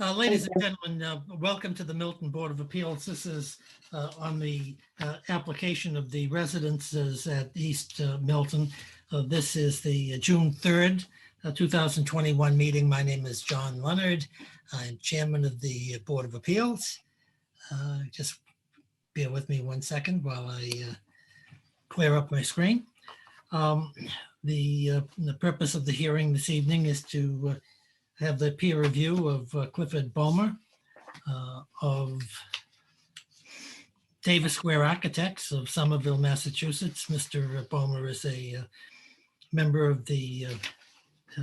Ladies and gentlemen, welcome to the Milton Board of Appeals. This is on the application of the residences at East Milton. This is the June 3rd, 2021 meeting. My name is John Leonard. I'm chairman of the Board of Appeals. Just bear with me 1 second while I clear up my screen. The purpose of the hearing this evening is to have the peer review of Clifford Bomer of Davis Square Architects of Somerville, Massachusetts. Mr. Bomer is a member of the,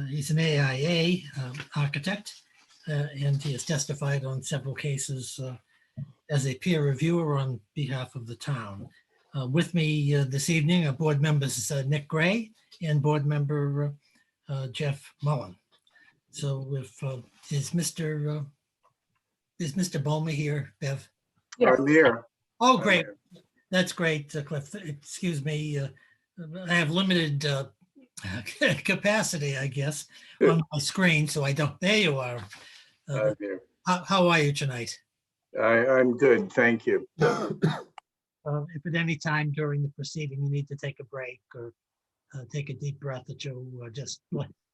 he's an AIA architect, and he has testified on several cases as a peer reviewer on behalf of the town. With me this evening are board members Nick Gray and board member Jeff Mullen. So if is Mr. Bomer here, Bev? Yes. I'm here. Oh, great. That's great, Cliff. Excuse me. I have limited capacity, I guess, on my screen, so I don't. There you are. I'm here. How are you tonight? I'm good, thank you. If at any time during the proceeding you need to take a break or take a deep breath or two, just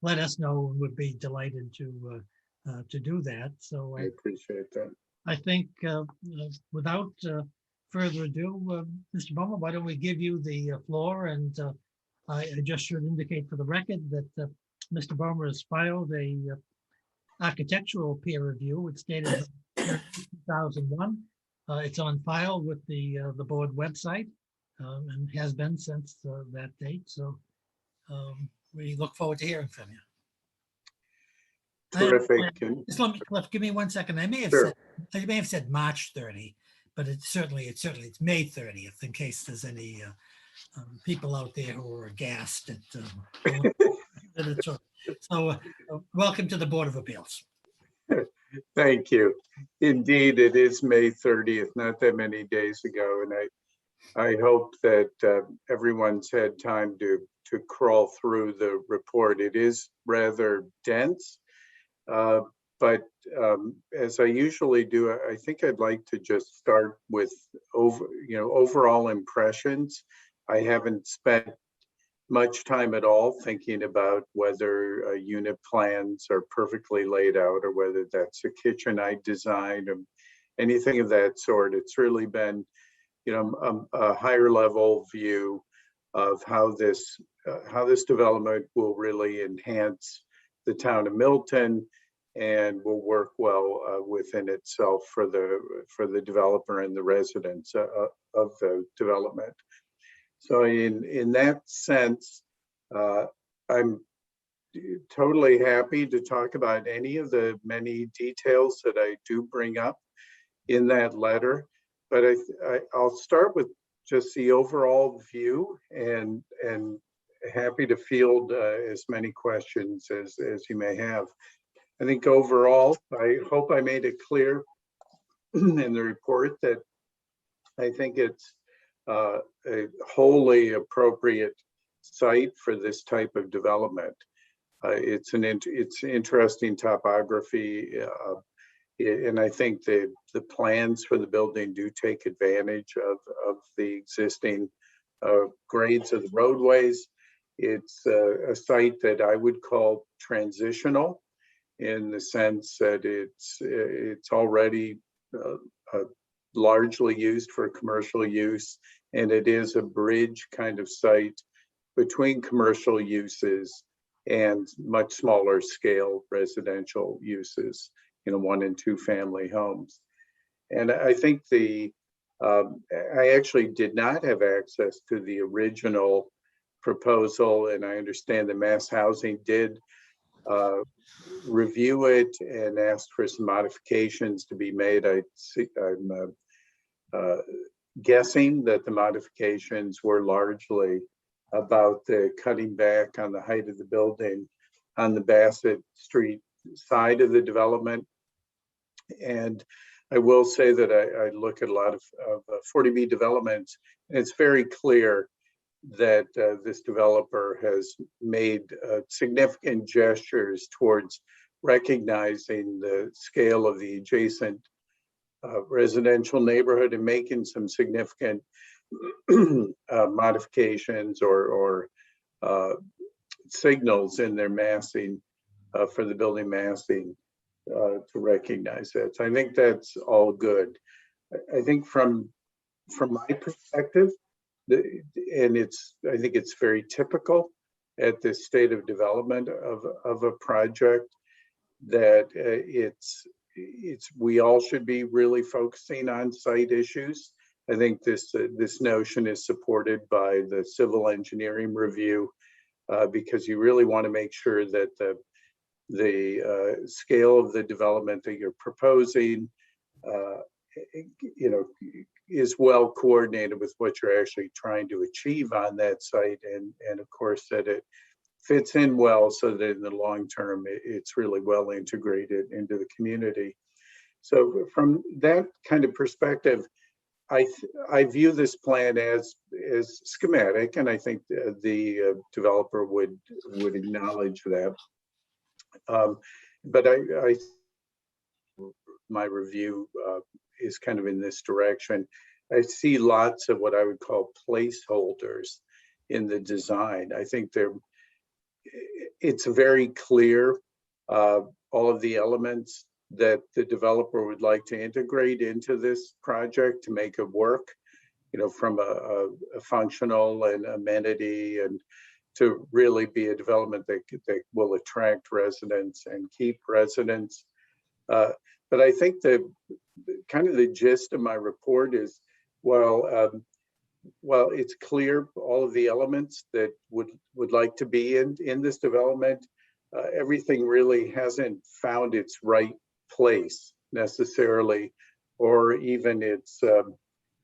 let us know, and we'd be delighted to do that. So I appreciate that. I think without further ado, Mr. Bomer, why don't we give you the floor? And I just should indicate for the record that Mr. Bomer has filed a architectural peer review. It's dated 2001. It's on file with the board website and has been since that date. So we look forward to hearing from you. Terrific. Just let me, Cliff, give me 1 second. I may have said March 30, but it's May 30th, in case there's any people out there who are aghast at so welcome to the Board of Appeals. Thank you. Indeed, it is May 30th, not that many days ago, and I hope that everyone's had time to crawl through the report. It is rather dense. But as I usually do, I think I'd like to just start with overall impressions. I haven't spent much time at all thinking about whether unit plans are perfectly laid out or whether that's a kitchen I designed or anything of that sort. It's really been, a higher level view of how this development will really enhance the town of Milton and will work well within itself for the developer and the residents of the development. So in that sense, I'm totally happy to talk about any of the many details that I do bring up in that letter, but I'll start with just the overall view and happy to field as many questions as you may have. I think overall, I hope I made it clear in the report that I think it's a wholly appropriate site for this type of development. It's interesting topography, and I think the plans for the building do take advantage of the existing grades of the roadways. It's a site that I would call transitional in the sense that it's already largely used for commercial use, and it is a bridge kind of site between commercial uses and much smaller scale residential uses, 1 and 2 family homes. And I think I actually did not have access to the original proposal, and I understand that Mass Housing did review it and asked for some modifications to be made. I'm guessing that the modifications were largely about the cutting back on the height of the building on the Bassett Street side of the development. And I will say that I look at a lot of 40B developments, and it's very clear that this developer has made significant gestures towards recognizing the scale of the adjacent residential neighborhood and making some significant modifications or signals in their massing for the building massing to recognize that. So I think that's all good. I think from my perspective, I think it's very typical at this state of development of a project that we all should be really focusing on site issues. I think this notion is supported by the civil engineering review because you really want to make sure that the scale of the development that you're proposing, is well coordinated with what you're actually trying to achieve on that site, and of course that it fits in well so that in the long term it's really well integrated into the community. So from that kind of perspective, I view this plan as schematic, and I think the developer would acknowledge that. But my review is kind of in this direction. I see lots of what I would call placeholders in the design. I think it's very clear, all of the elements that the developer would like to integrate into this project to make it work, from a functional and amenity, and to really be a development that will attract residents and keep residents. But I think the kind of the gist of my report is, while it's clear all of the elements that would like to be in this development, everything really hasn't found its right place necessarily, or even its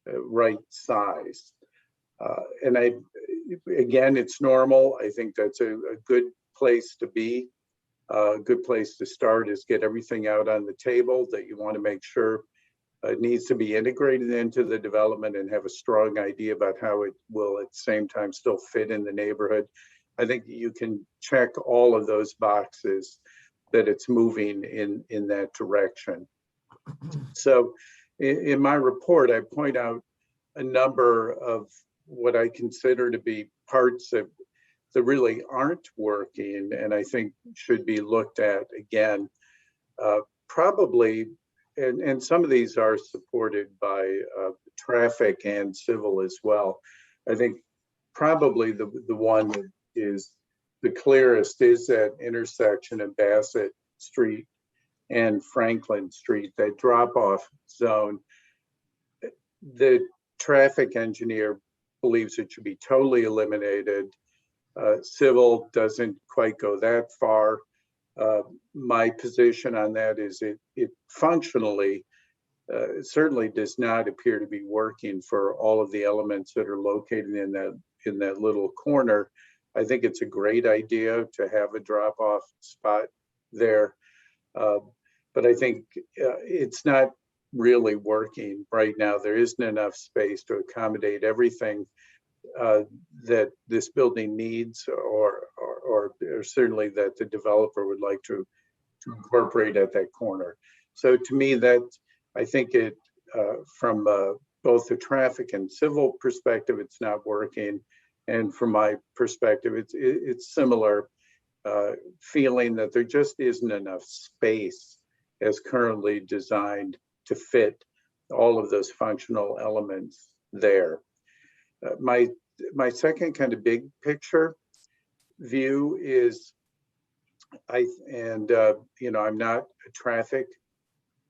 right size. And again, it's normal. I think that's a good place to be. A good place to start is get everything out on the table that you want to make sure it needs to be integrated into the development, and have a strong idea about how it will at the same time still fit in the neighborhood. I think you can check all of those boxes that it's moving in that direction. So in my report, I point out a number of what I consider to be parts that really aren't working, and I think should be looked at again. Probably, and some of these are supported by traffic and civil as well. I think probably the one that is the clearest is that intersection of Bassett Street and Franklin Street, that drop-off zone. The traffic engineer believes it should be totally eliminated. Civil doesn't quite go that far. My position on that is it functionally certainly does not appear to be working for all of the elements that are located in that little corner. I think it's a great idea to have a drop-off spot there, but I think it's not really working right now. There isn't enough space to accommodate everything that this building needs, or certainly that the developer would like to incorporate at that corner. So to me, that I think it from both the traffic and civil perspective, it's not working, and from my perspective, it's similar feeling that there just isn't enough space as currently designed to fit all of those functional elements there. My second kind of big picture view is, I'm not a traffic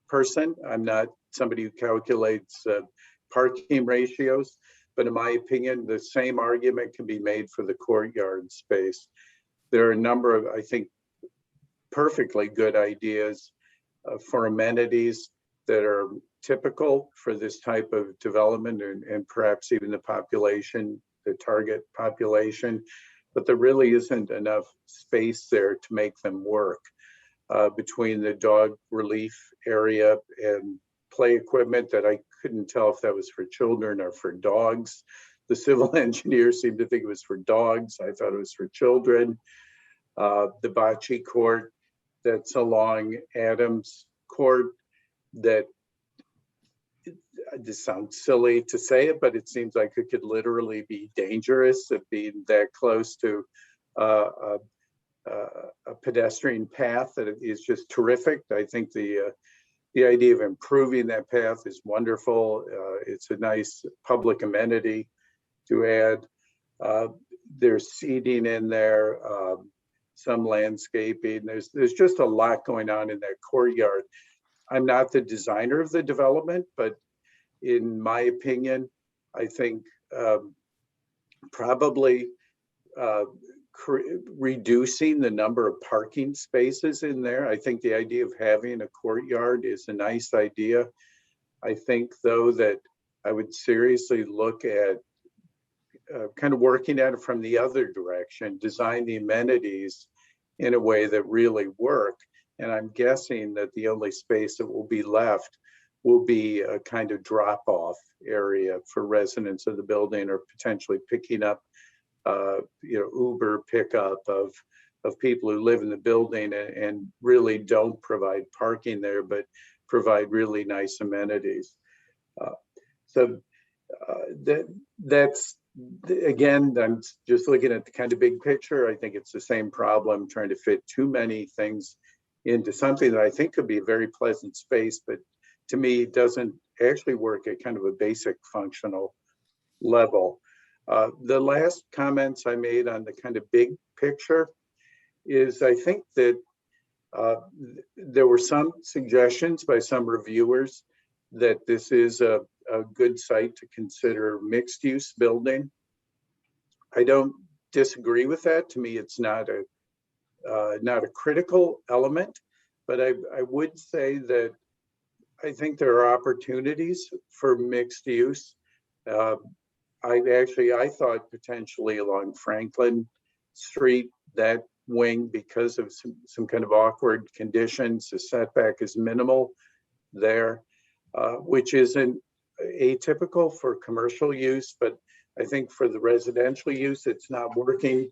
person. I'm not somebody who calculates parking ratios, but in my opinion, the same argument can be made for the courtyard space. There are a number of, I think, perfectly good ideas for amenities that are typical for this type of development, and perhaps even the target population, but there really isn't enough space there to make them work. Between the dog relief area and play equipment that I couldn't tell if that was for children or for dogs. The civil engineer seemed to think it was for dogs. I thought it was for children. The bocce court, that's along Adams Court that, this sounds silly to say it, but it seems like it could literally be dangerous of being that close to a pedestrian path that is just terrific. I think the idea of improving that path is wonderful. It's a nice public amenity to add. There's seating in there, some landscaping. There's just a lot going on in that courtyard. I'm not the designer of the development, but in my opinion, I think probably reducing the number of parking spaces in there. I think the idea of having a courtyard is a nice idea. I think, though, that I would seriously look at kind of working at it from the other direction, design the amenities in a way that really work. And I'm guessing that the only space that will be left will be a kind of drop-off area for residents of the building, or potentially picking up, Uber pickup of people who live in the building and really don't provide parking there, but provide really nice amenities. That's, again, I'm just looking at the kind of big picture. I think it's the same problem, trying to fit too many things into something that I think could be a very pleasant space, but to me doesn't actually work at kind of a basic functional level. The last comments I made on the kind of big picture is, I think that there were some suggestions by some reviewers that this is a good site to consider mixed use building. I don't disagree with that. To me, it's not a critical element, but I would say that I think there are opportunities for mixed use. I thought potentially along Franklin Street, that wing, because of some kind of awkward conditions, the setback is minimal there, which isn't atypical for commercial use, but I think for the residential use, it's not working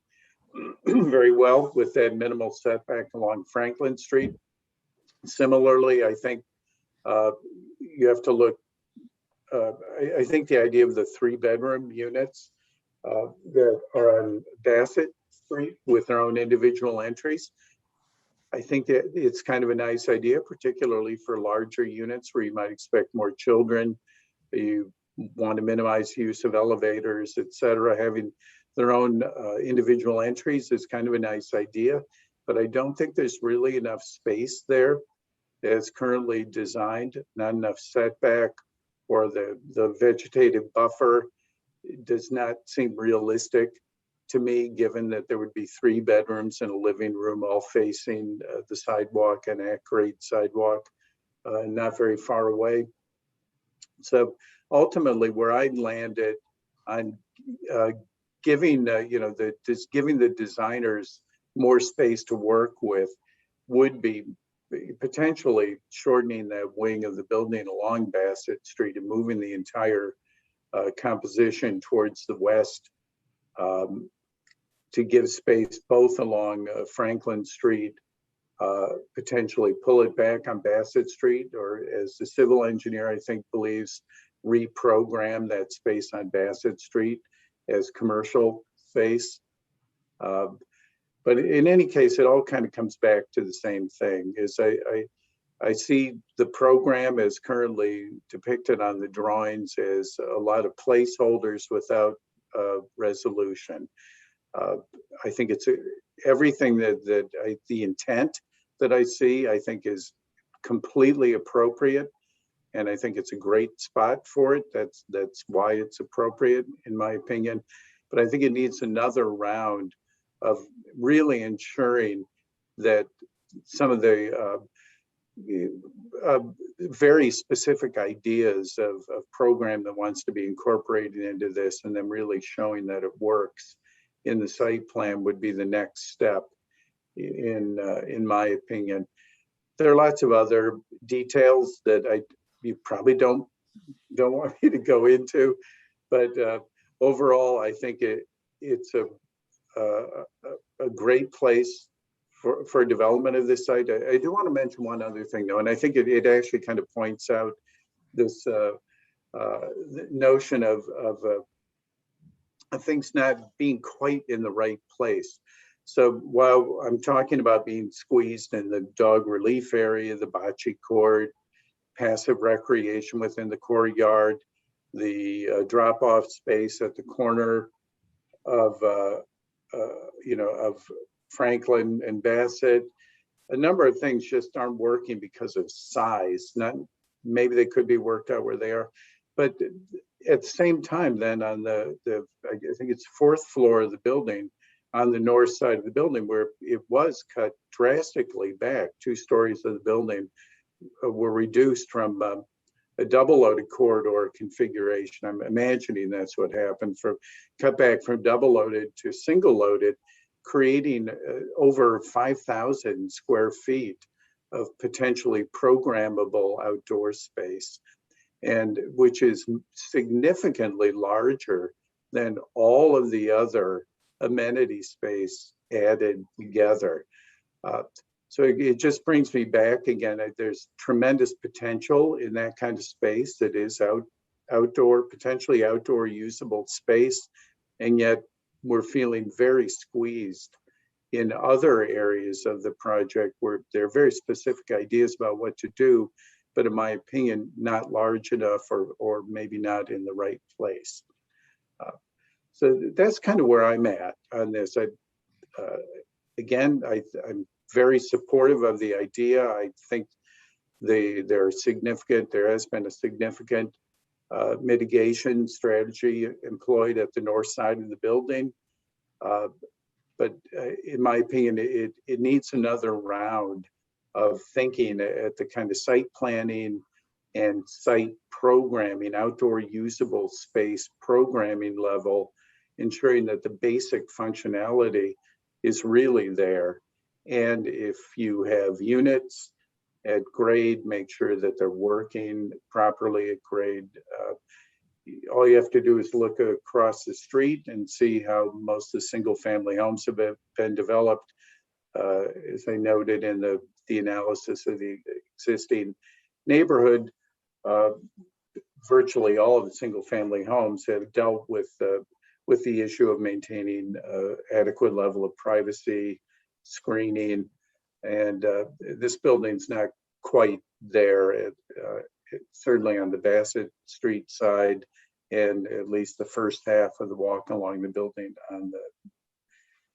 very well with that minimal setback along Franklin Street. Similarly, I think you have to look, I think the idea of the 3-bedroom units that are on Bassett Street with their own individual entries, I think that it's kind of a nice idea, particularly for larger units where you might expect more children. You want to minimize use of elevators, et cetera. Having their own individual entries is kind of a nice idea, but I don't think there's really enough space there as currently designed, not enough setback, or the vegetative buffer does not seem realistic to me, given that there would be 3 bedrooms and a living room all facing the sidewalk, and at grade sidewalk, not very far away. So ultimately, where I landed on giving giving the designers more space to work with would be potentially shortening that wing of the building along Bassett Street and moving the entire composition towards the west, to give space both along Franklin Street, potentially pull it back on Bassett Street, or, as the civil engineer I think believes, reprogram that space on Bassett Street as commercial space. But in any case, it all kind of comes back to the same thing. Is I see the program as currently depicted on the drawings as a lot of placeholders without resolution. I think it's everything the intent that I see, I think, is completely appropriate, and I think it's a great spot for it. That's why it's appropriate, in my opinion. But I think it needs another round of really ensuring that some of the very specific ideas of program that wants to be incorporated into this, and then really showing that it works in the site plan, would be the next step, in my opinion. There are lots of other details that you probably don't want me to go into, but overall, I think it's a great place for development of this site. I do want to mention one other thing though, and I think it actually kind of points out this the notion of things not being quite in the right place. So while I'm talking about being squeezed in the dog relief area, the bocce court, passive recreation within the courtyard, the drop-off space at the corner of of Franklin and Bassett, a number of things just aren't working because of size. Not maybe they could be worked out where they are, but at the same time, then on the I think it's fourth floor of the building, on the north side of the building, where it was cut drastically back, 2 stories of the building were reduced from a double loaded corridor configuration. I'm imagining that's what happened, from cut back from double loaded to single loaded, creating over 5,000 square feet of potentially programmable outdoor space, and which is significantly larger than all of the other amenity space added together. So it just brings me back again. There's tremendous potential in that kind of space that is outdoor, potentially outdoor usable space, and yet we're feeling very squeezed in other areas of the project where there are very specific ideas about what to do, but in my opinion, not large enough or maybe not in the right place. So that's kind of where I'm at on this. Again, I'm very supportive of the idea. I think there has been a significant mitigation strategy employed at the north side of the building. But in my opinion, it needs another round of thinking at the kind of site planning and site programming, outdoor usable space programming level, ensuring that the basic functionality is really there. And if you have units at grade, make sure that they're working properly at grade. All you have to do is look across the street and see how most of the single family homes have been developed. As I noted in the analysis of the existing neighborhood, virtually all of the single family homes have dealt with the issue of maintaining adequate level of privacy, screening, and this building's not quite there, certainly on the Bassett Street side, and at least the first half of the walk along the building on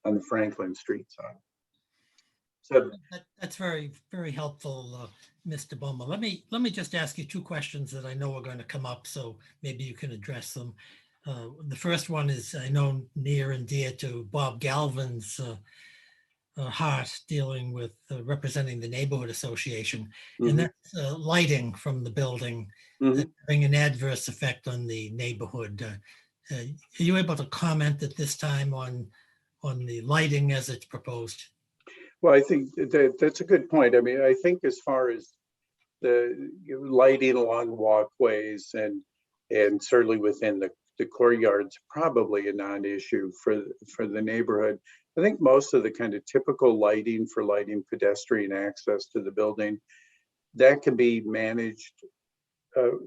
the Franklin Street side. So That's very, very helpful, Mr. Bowman. Let me just ask you 2 questions that I know are going to come up, so maybe you can address them. The first one is, I know, near and dear to Bob Galvin's heart, dealing with representing the neighborhood association, and that's lighting from the building having an adverse effect on the neighborhood. Are you able to comment at this time on the lighting as it's proposed? Well, I think that's a good point. I mean, I think as far as the lighting along walkways and certainly within the courtyards, probably a non-issue for the neighborhood. I think most of the kind of typical lighting for lighting pedestrian access to the building, that can be managed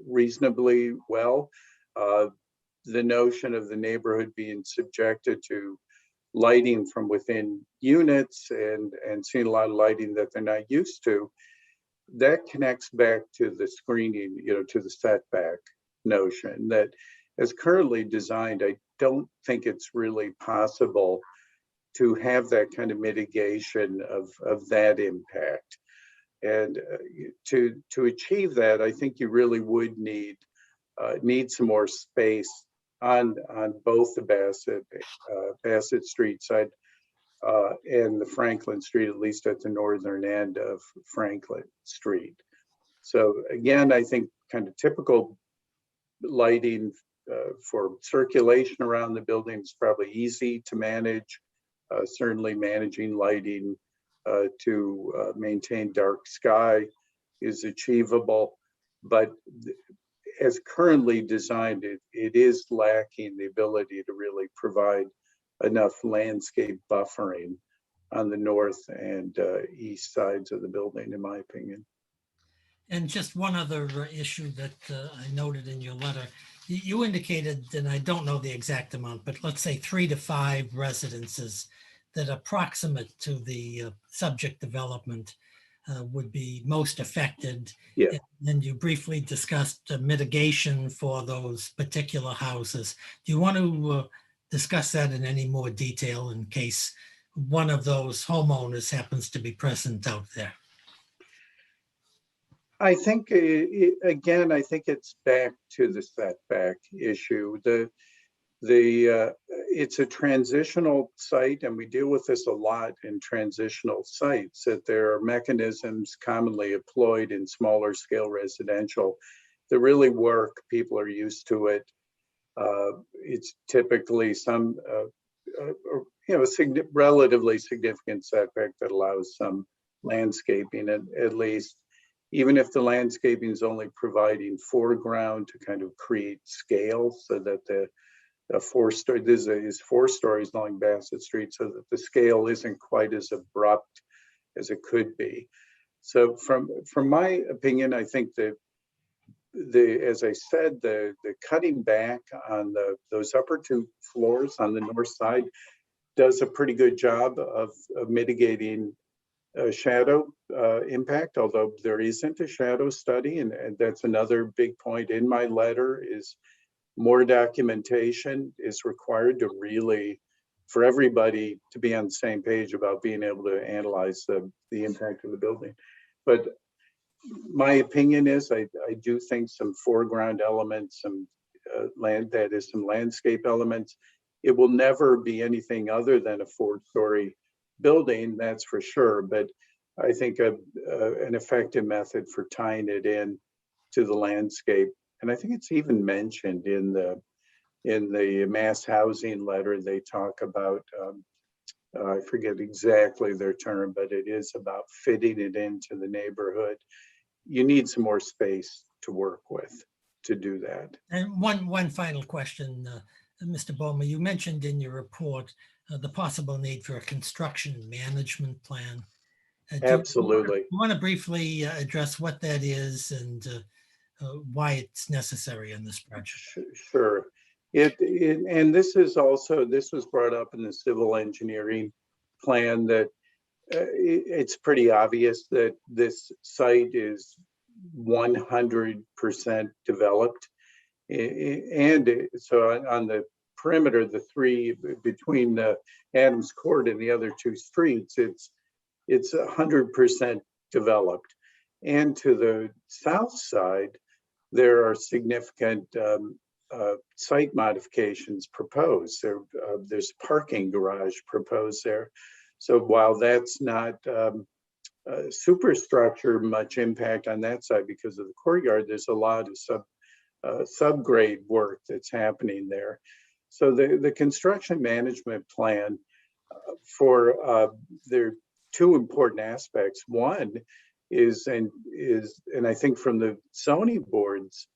reasonably well. The notion of the neighborhood being subjected to lighting from within units and seeing a lot of lighting that they're not used to, that connects back to the screening, to the setback notion that as currently designed, I don't think it's really possible to have that kind of mitigation of that impact. And to achieve that, I think you really would need some more space on both the Bassett Street side and the Franklin Street, at least at the northern end of Franklin Street. So again, I think kind of typical lighting for circulation around the building is probably easy to manage. Certainly managing lighting to maintain dark sky is achievable, but as currently designed, it is lacking the ability to really provide enough landscape buffering on the north and east sides of the building, in my opinion. And just one other issue that I noted in your letter, you indicated, and I don't know the exact amount, but let's say 3 to 5 residences that are proximate to the subject development would be most affected. Yeah. And you briefly discussed mitigation for those particular houses. Do you want to discuss that in any more detail in case one of those homeowners happens to be present out there? I think, again, I think it's back to the setback issue. It's a transitional site, and we deal with this a lot in transitional sites, that there are mechanisms commonly employed in smaller scale residential that really work. People are used to it. It's typically some, relatively significant setback that allows some landscaping, at least, even if the landscaping is only providing foreground to kind of create scale, so that this is 4 stories along Bassett Street, so that the scale isn't quite as abrupt as it could be. So from my opinion, I think that as I said, the cutting back on those upper 2 floors on the north side does a pretty good job of mitigating shadow impact, although there isn't a shadow study, and that's another big point in my letter, is more documentation is required to really, for everybody to be on the same page about being able to analyze the impact of the building. But my opinion is, I do think some foreground elements, some some landscape elements. It will never be anything other than a 4-story building, that's for sure. But I think an effective method for tying it in to the landscape, and I think it's even mentioned in the mass housing letter. They talk about, I forget exactly their term, but it is about fitting it into the neighborhood. You need some more space to work with to do that. And one final question, Mr. Bomer, you mentioned in your report the possible need for a construction management plan. Absolutely. You want to briefly address what that is and why it's necessary in this project? Sure. And this was brought up in the civil engineering plan, that it's pretty obvious that this site is 100% developed. And so on the perimeter, the 3 between the Adams Court and the other 2 streets, it's 100% developed. And to the south side, there are significant site modifications proposed. There's parking garage proposed there. So while that's not superstructure much impact on that side because of the courtyard, there's a lot of subgrade work that's happening there. So the construction management plan for there are 2 important aspects. One is, and I think from the zoning board's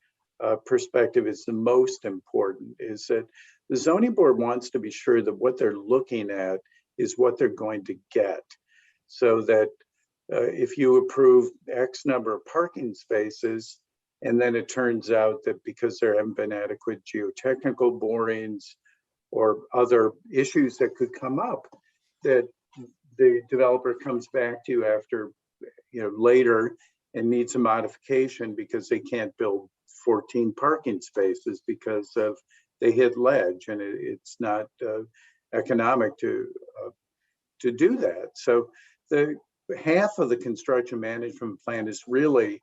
perspective is the most important, is that the zoning board wants to be sure that what they're looking at is what they're going to get. So that if you approve X number of parking spaces, and then it turns out that because there haven't been adequate geotechnical borings or other issues that could come up, that the developer comes back to you after, later, and needs a modification because they can't build 14 parking spaces because of they hit ledge, and it's not economic to do that. So the half of the construction management plan is really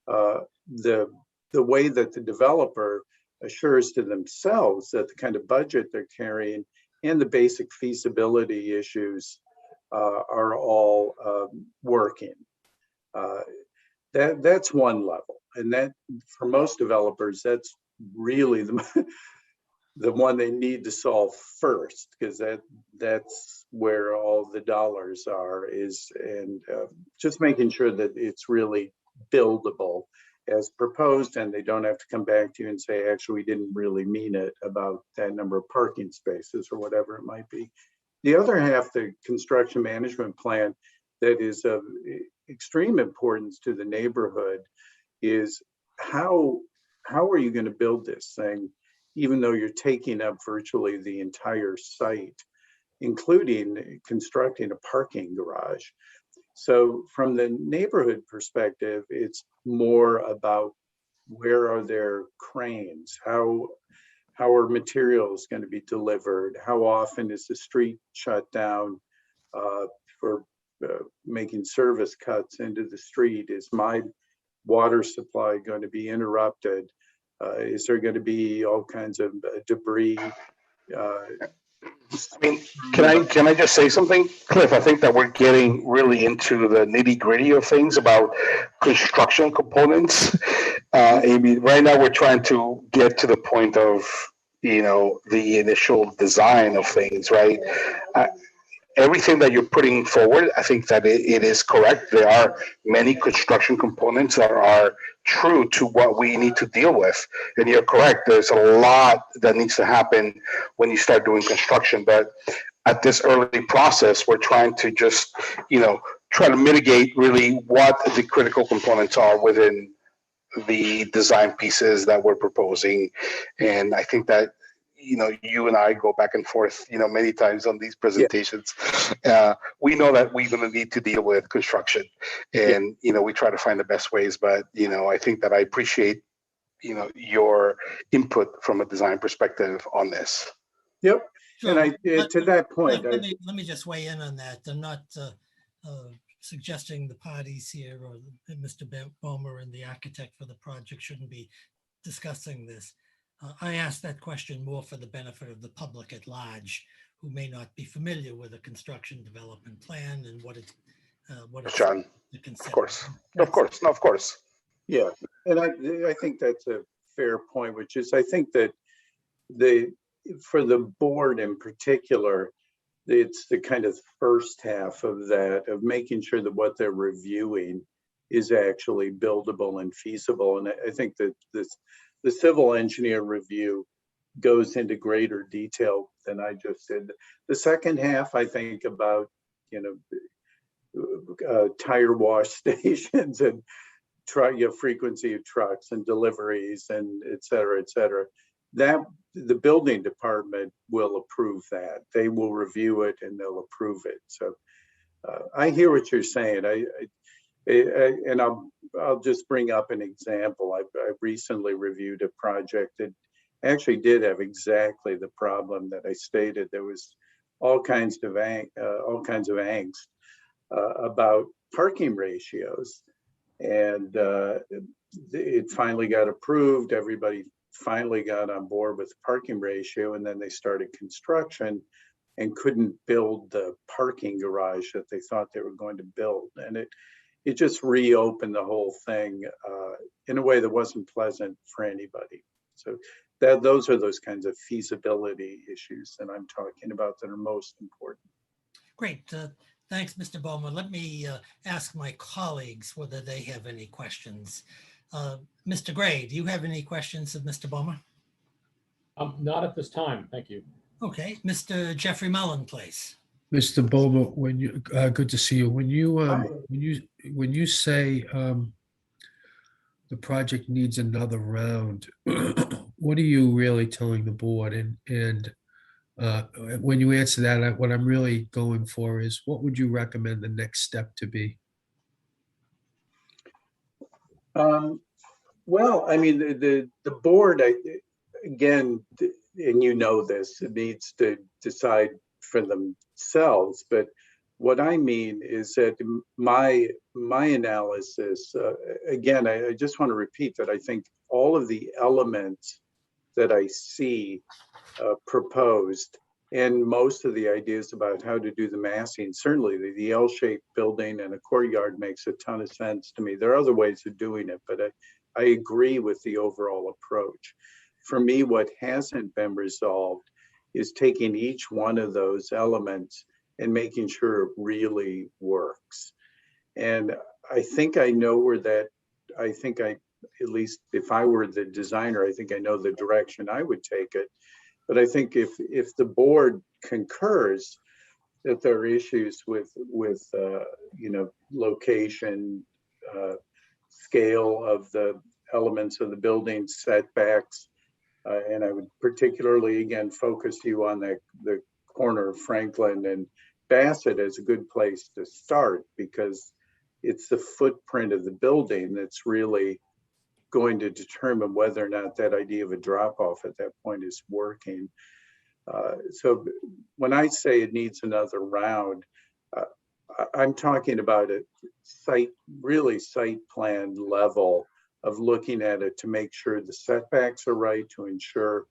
the way that the developer assures to themselves that the kind of budget they're carrying and the basic feasibility issues are all working. That's one level, and that for most developers, that's really the one they need to solve first, because that's where all the dollars are, and just making sure that it's really buildable as proposed, and they don't have to come back to you and say, actually, we didn't really mean it about that number of parking spaces or whatever it might be. The other half, the construction management plan, that is of extreme importance to the neighborhood is how are you going to build this thing, even though you're taking up virtually the entire site, including constructing a parking garage. So from the neighborhood perspective, it's more about where are there cranes? How are materials going to be delivered? How often is the street shut down for making service cuts into the street? Is my water supply going to be interrupted? Is there going to be all kinds of debris? I mean, can I just say something, Cliff? I think that we're getting really into the nitty gritty of things about construction components. I mean, right now we're trying to get to the point of, the initial design of things, right? Everything that you're putting forward, I think that it is correct. There are many construction components that are true to what we need to deal with. And you're correct. There's a lot that needs to happen when you start doing construction. But at this early process, we're trying to just, try to mitigate really what the critical components are within the design pieces that we're proposing. And I think that, you and I go back and forth, many times on these presentations. We know that we're going to need to deal with construction, and, we try to find the best ways. But, I think that I appreciate, your input from a design perspective on this. Yep. Sure. And to that point, let me just weigh in on that. I'm not suggesting the parties here or Mr. Bomer and the architect for the project shouldn't be discussing this. I asked that question more for the benefit of the public at large, who may not be familiar with a construction development plan and what it's John, to consider. Of course. Yeah, and I think that's a fair point, which is I think that for the board in particular, it's the kind of first half of that, of making sure that what they're reviewing is actually buildable and feasible. And I think that the civil engineer review goes into greater detail than I just did. The second half, I think about, tire wash stations and frequency of trucks and deliveries and et cetera, that the building department will approve that. They will review it and they'll approve it. So I hear what you're saying. And I'll just bring up an example. I recently reviewed a project that actually did have exactly the problem that I stated. There was all kinds of angst about parking ratios, and it finally got approved. Everybody finally got on board with the parking ratio, and then they started construction and couldn't build the parking garage that they thought they were going to build, and it just reopened the whole thing in a way that wasn't pleasant for anybody. So those are those kinds of feasibility issues that I'm talking about that are most important. Great. Thanks, Mr. Bowman. Let me ask my colleagues whether they have any questions. Mr. Gray, do you have any questions of Mr. Bowman? Not at this time. Thank you. Okay. Mr. Jeffrey Mullen, please. Mr. Bowman, when you good to see you. When you say the project needs another round, what are you really telling the board? And when you answer that, what I'm really going for is, what would you recommend the next step to be? Well, I mean, the board, again, and you know this, it needs to decide for themselves. But what I mean is that my analysis, again, I just want to repeat that I think all of the elements that I see proposed, and most of the ideas about how to do the massing, certainly the L-shaped building and a courtyard makes a ton of sense to me. There are other ways of doing it, but I agree with the overall approach. For me, what hasn't been resolved is taking each one of those elements and making sure it really works. And I think I know where that, at least if I were the designer, I think I know the direction I would take it. But I think if the board concurs, that there are issues with you know, location, scale of the elements of the building, setbacks. And I would particularly, again, focus you on the corner of Franklin and Bassett as a good place to start, because it's the footprint of the building that's really going to determine whether or not that idea of a drop-off at that point is working. So when I say it needs another round, I'm talking about a really site plan level of looking at it to make sure the setbacks are right, to ensure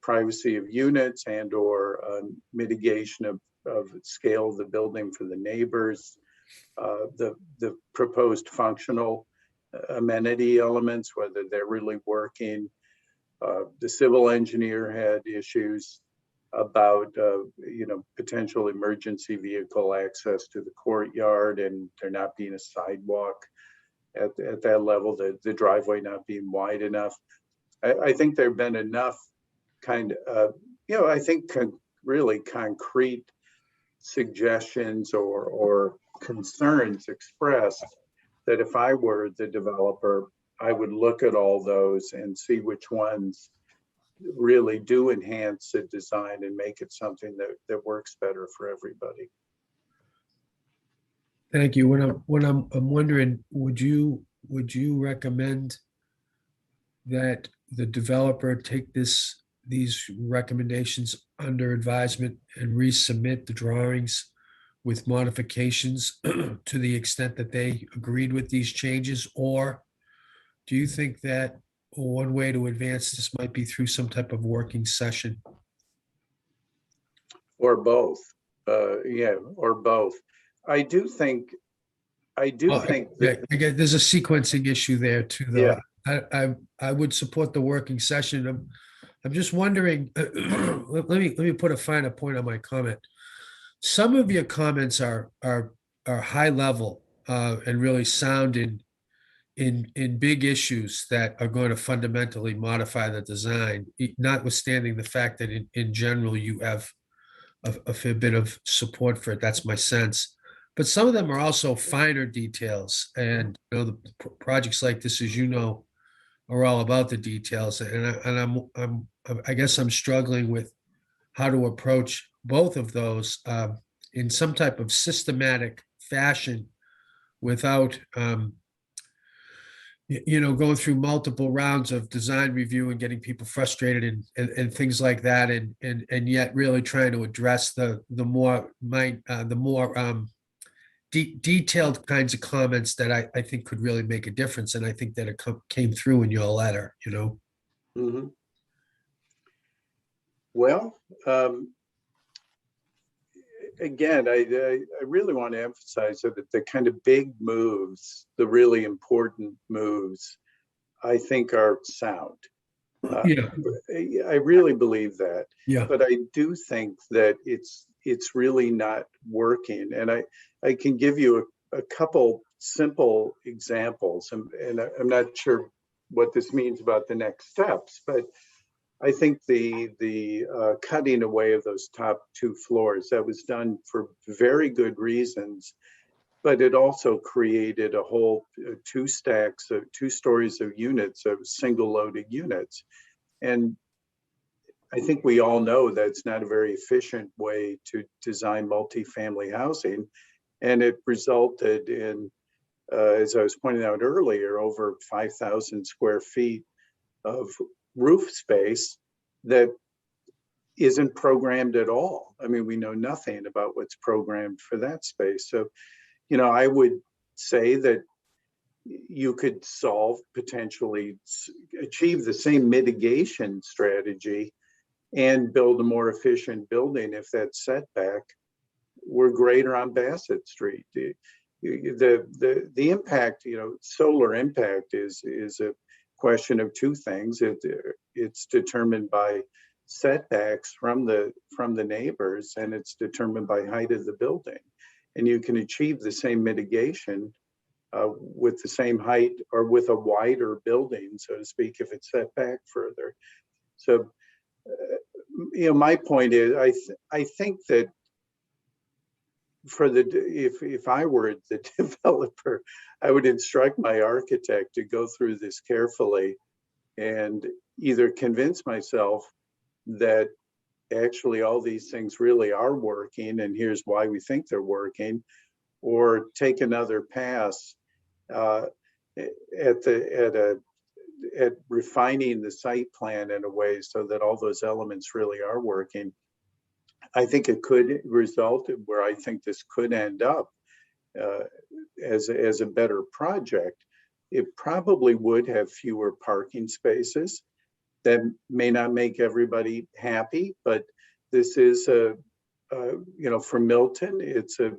privacy of units and or mitigation of scale of the building for the neighbors, the proposed functional amenity elements, whether they're really working. The civil engineer had issues about you know, potential emergency vehicle access to the courtyard and there not being a sidewalk at that level, the driveway not being wide enough. I think there have been enough kind of, you know, I think really concrete suggestions or concerns expressed that if I were the developer, I would look at all those and see which ones really do enhance the design and make it something that works better for everybody. Thank you. I'm wondering, would you recommend that the developer take these recommendations under advisement and resubmit the drawings with modifications to the extent that they agreed with these changes? Or do you think that one way to advance this might be through some type of working session? Or both. Yeah, or both. I do think that, Again, there's a sequencing issue there too, though. Yeah. I would support the working session. I'm just wondering, let me put a finer point on my comment. Some of your comments are high level and really sound in big issues that are going to fundamentally modify the design, notwithstanding the fact that in general you have a fair bit of support for it. That's my sense. But some of them are also finer details, and you know, the projects like this, as you know, are all about the details. And I guess I'm struggling with how to approach both of those in some type of systematic fashion without you know, going through multiple rounds of design review and getting people frustrated and things like that, and yet really trying to address the more detailed kinds of comments that I think could really make a difference. And I think that it came through in your letter, you know. Mhm. Well, again, I really want to emphasize that the kind of big moves, the really important moves, I think are sound. Yeah. I really believe that. Yeah. But I do think that it's really not working. And I can give you a couple simple examples, and I'm not sure what this means about the next steps, but I think the cutting away of those top two floors, that was done for very good reasons, but it also created a whole two stories of units, of single loaded units. And I think we all know that's not a very efficient way to design multifamily housing. And it resulted in, as I was pointing out earlier, over 5,000 square feet of roof space that isn't programmed at all. I mean, we know nothing about what's programmed for that space. So, you know, I would say that you could potentially achieve the same mitigation strategy and build a more efficient building if that setback were greater on Bassett Street. The impact, you know, solar impact is a question of two things. It's determined by setbacks from the neighbors, and it's determined by height of the building. And you can achieve the same mitigation with the same height or with a wider building, so to speak, if it's set back further. So, you know, my point is, I think that if I were the developer, I would instruct my architect to go through this carefully and either convince myself that actually all these things really are working and here's why we think they're working, or take another pass uh, at refining the site plan in a way so that all those elements really are working. I think it could result in where I think this could end up uh, as a better project. It probably would have fewer parking spaces. That may not make everybody happy, but this is for Milton, it's a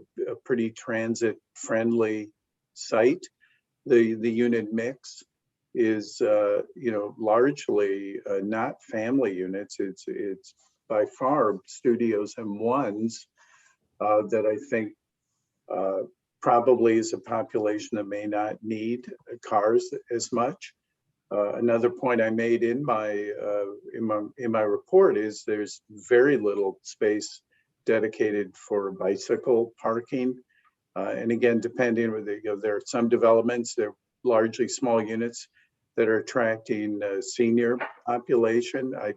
pretty transit friendly site. The unit mix is, largely not family units. It's by far studios and ones that I think probably is a population that may not need cars as much. Another point I made in my report is there's very little space dedicated for bicycle parking. And again, depending where they go, there are some developments, they're largely small units that are attracting senior population. I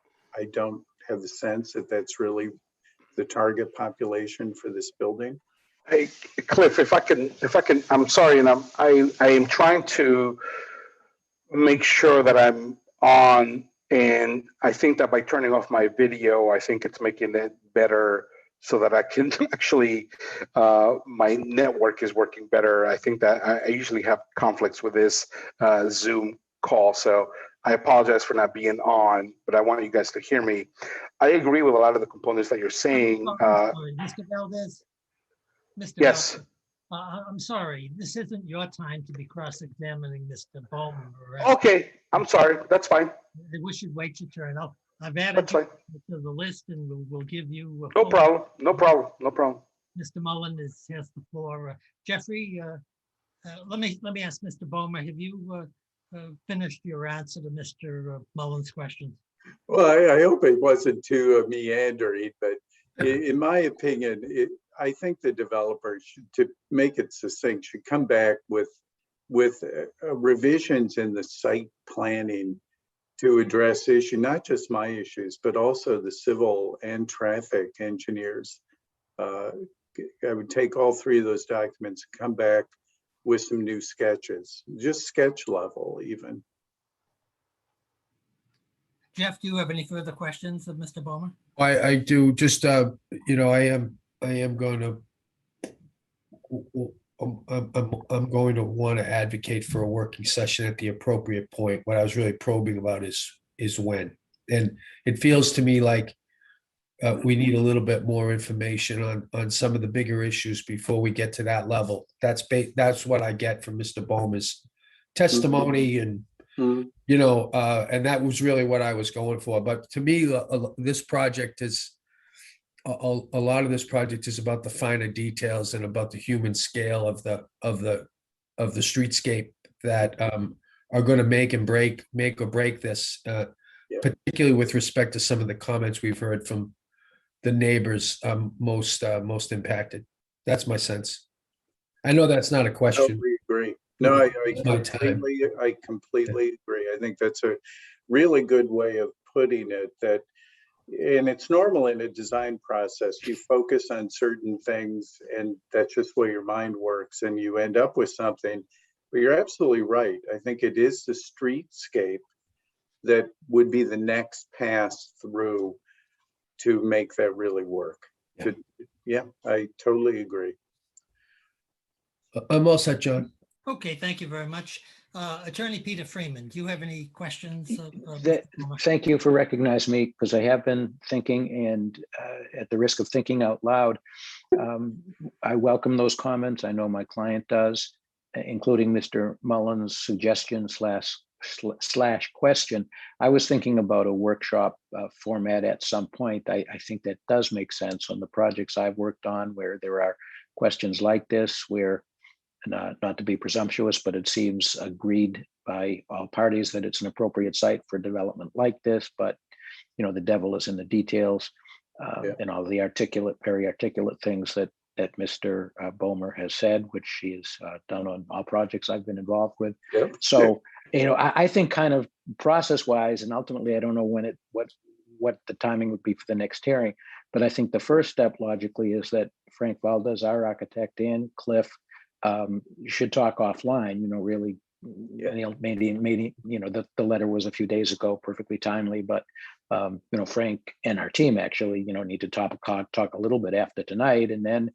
don't have the sense that that's really the target population for this building. Hey, Cliff, if I can, I'm sorry, and I am trying to make sure that I'm on, and I think that by turning off my video, I think it's making it better so that I can actually, my network is working better. I think that I usually have conflicts with this Zoom call, so I apologize for not being on, but I want you guys to hear me. I agree with a lot of the components that you're saying. Sorry, Mr. Valdez? Mr. Yes. Valdez, I'm sorry, this isn't your time to be cross-examining Mr. Bowman. Okay, I'm sorry. That's fine. I wish you'd wait your turn. I've added That's fine. you to the list and we'll give you. No problem. No problem. No problem. Mr. Mullen has the floor. Jeffrey, let me ask Mr. Bowman, have you finished your answer to Mr. Mullen's question? Well, I hope it wasn't too meandering, but in my opinion, I think the developer should, to make it succinct, should come back with revisions in the site planning to address issue, not just my issues, but also the civil and traffic engineers. I would take all three of those documents and come back with some new sketches, just sketch level even. Jeff, do you have any further questions of Mr. Bowman? I do just, I am going to, I'm going to want to advocate for a working session at the appropriate point. What I was really probing about is when, and it feels to me like we need a little bit more information on some of the bigger issues before we get to that level. That's what I get from Mr. Bowman's testimony and, and that was really what I was going for. But to me, this project is, a lot of this project is about the finer details and about the human scale of the streetscape that are going to make or break this, particularly with respect to some of the comments we've heard from the neighbors most impacted. That's my sense. I know that's not a question. Totally agree. No, I completely agree. I think that's a really good way of putting it. And it's normal in a design process. You focus on certain things, and that's just where your mind works, and you end up with something. But you're absolutely right. I think it is the streetscape that would be the next pass through to make that really work. Yeah, I totally agree. I'm all set, John. Okay, thank you very much. Attorney Peter Freeman, do you have any questions? Thank you for recognizing me, because I have been thinking, and at the risk of thinking out loud, I welcome those comments. I know my client does, including Mr. Mullen's suggestion slash question. I was thinking about a workshop format at some point. I think that does make sense on the projects I've worked on where there are questions like this, where not to be presumptuous, but it seems agreed by all parties that it's an appropriate site for development like this. But the devil is in the details, and all the very articulate things that that Mr. Bomer has said, which he has done on all projects I've been involved with. Yep. So, I think kind of process-wise, and ultimately, I don't know what the timing would be for the next hearing, but I think the first step logically is that Frank Valdez, our architect, and Cliff should talk offline, really, maybe, the letter was a few days ago, perfectly timely, but, Frank and our team actually, need to talk a little bit after tonight, and then,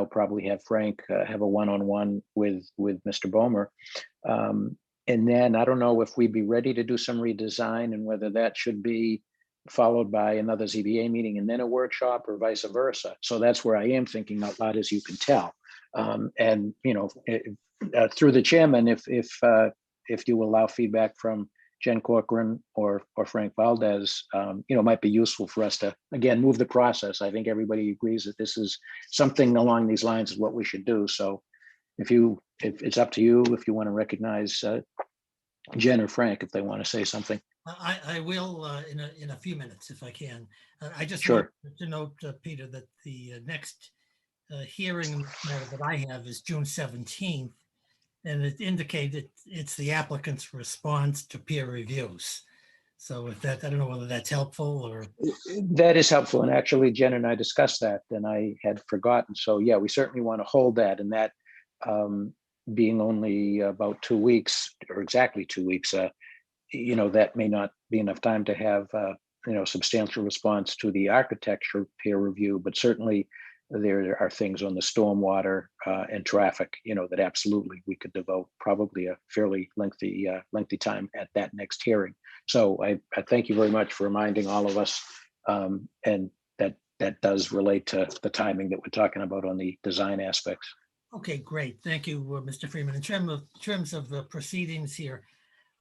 probably have Frank have a one-on-one with Mr. Bomer. And then I don't know if we'd be ready to do some redesign and whether that should be followed by another ZBA meeting and then a workshop or vice versa. So that's where I am thinking out loud, as you can tell. And, through the chairman, if you allow feedback from Jen Corcoran or Frank Valdez, might be useful for us to, again, move the process. I think everybody agrees that this is something along these lines is what we should do. So if it's up to you, if you want to recognize Jen or Frank, if they want to say something. I will in a few minutes if I can. I just Sure. want to note, Peter, that the next hearing matter that I have is June 17th, and it indicated it's the applicant's response to peer reviews. So if that, I don't know whether that's helpful or. That is helpful. And actually, Jen and I discussed that and I had forgotten. So yeah, we certainly want to hold that, and that being only about 2 weeks or exactly 2 weeks, that may not be enough time to have, substantial response to the architecture peer review, but certainly there are things on the stormwater and traffic, that absolutely we could devote probably a fairly lengthy time at that next hearing. So I thank you very much for reminding all of us, and that does relate to the timing that we're talking about on the design aspects. Okay, great. Thank you, Mr. Freeman. In terms of the proceedings here,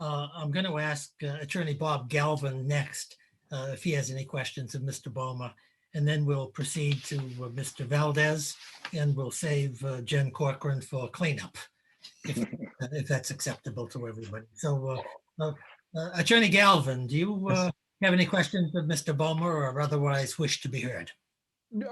I'm going to ask Attorney Bob Galvin next, if he has any questions of Mr. Bomer, and then we'll proceed to Mr. Valdez, and we'll save Jen Corcoran for cleanup, if that's acceptable to everybody. So, Attorney Galvin, do you have any questions of Mr. Bomer or otherwise wish to be heard?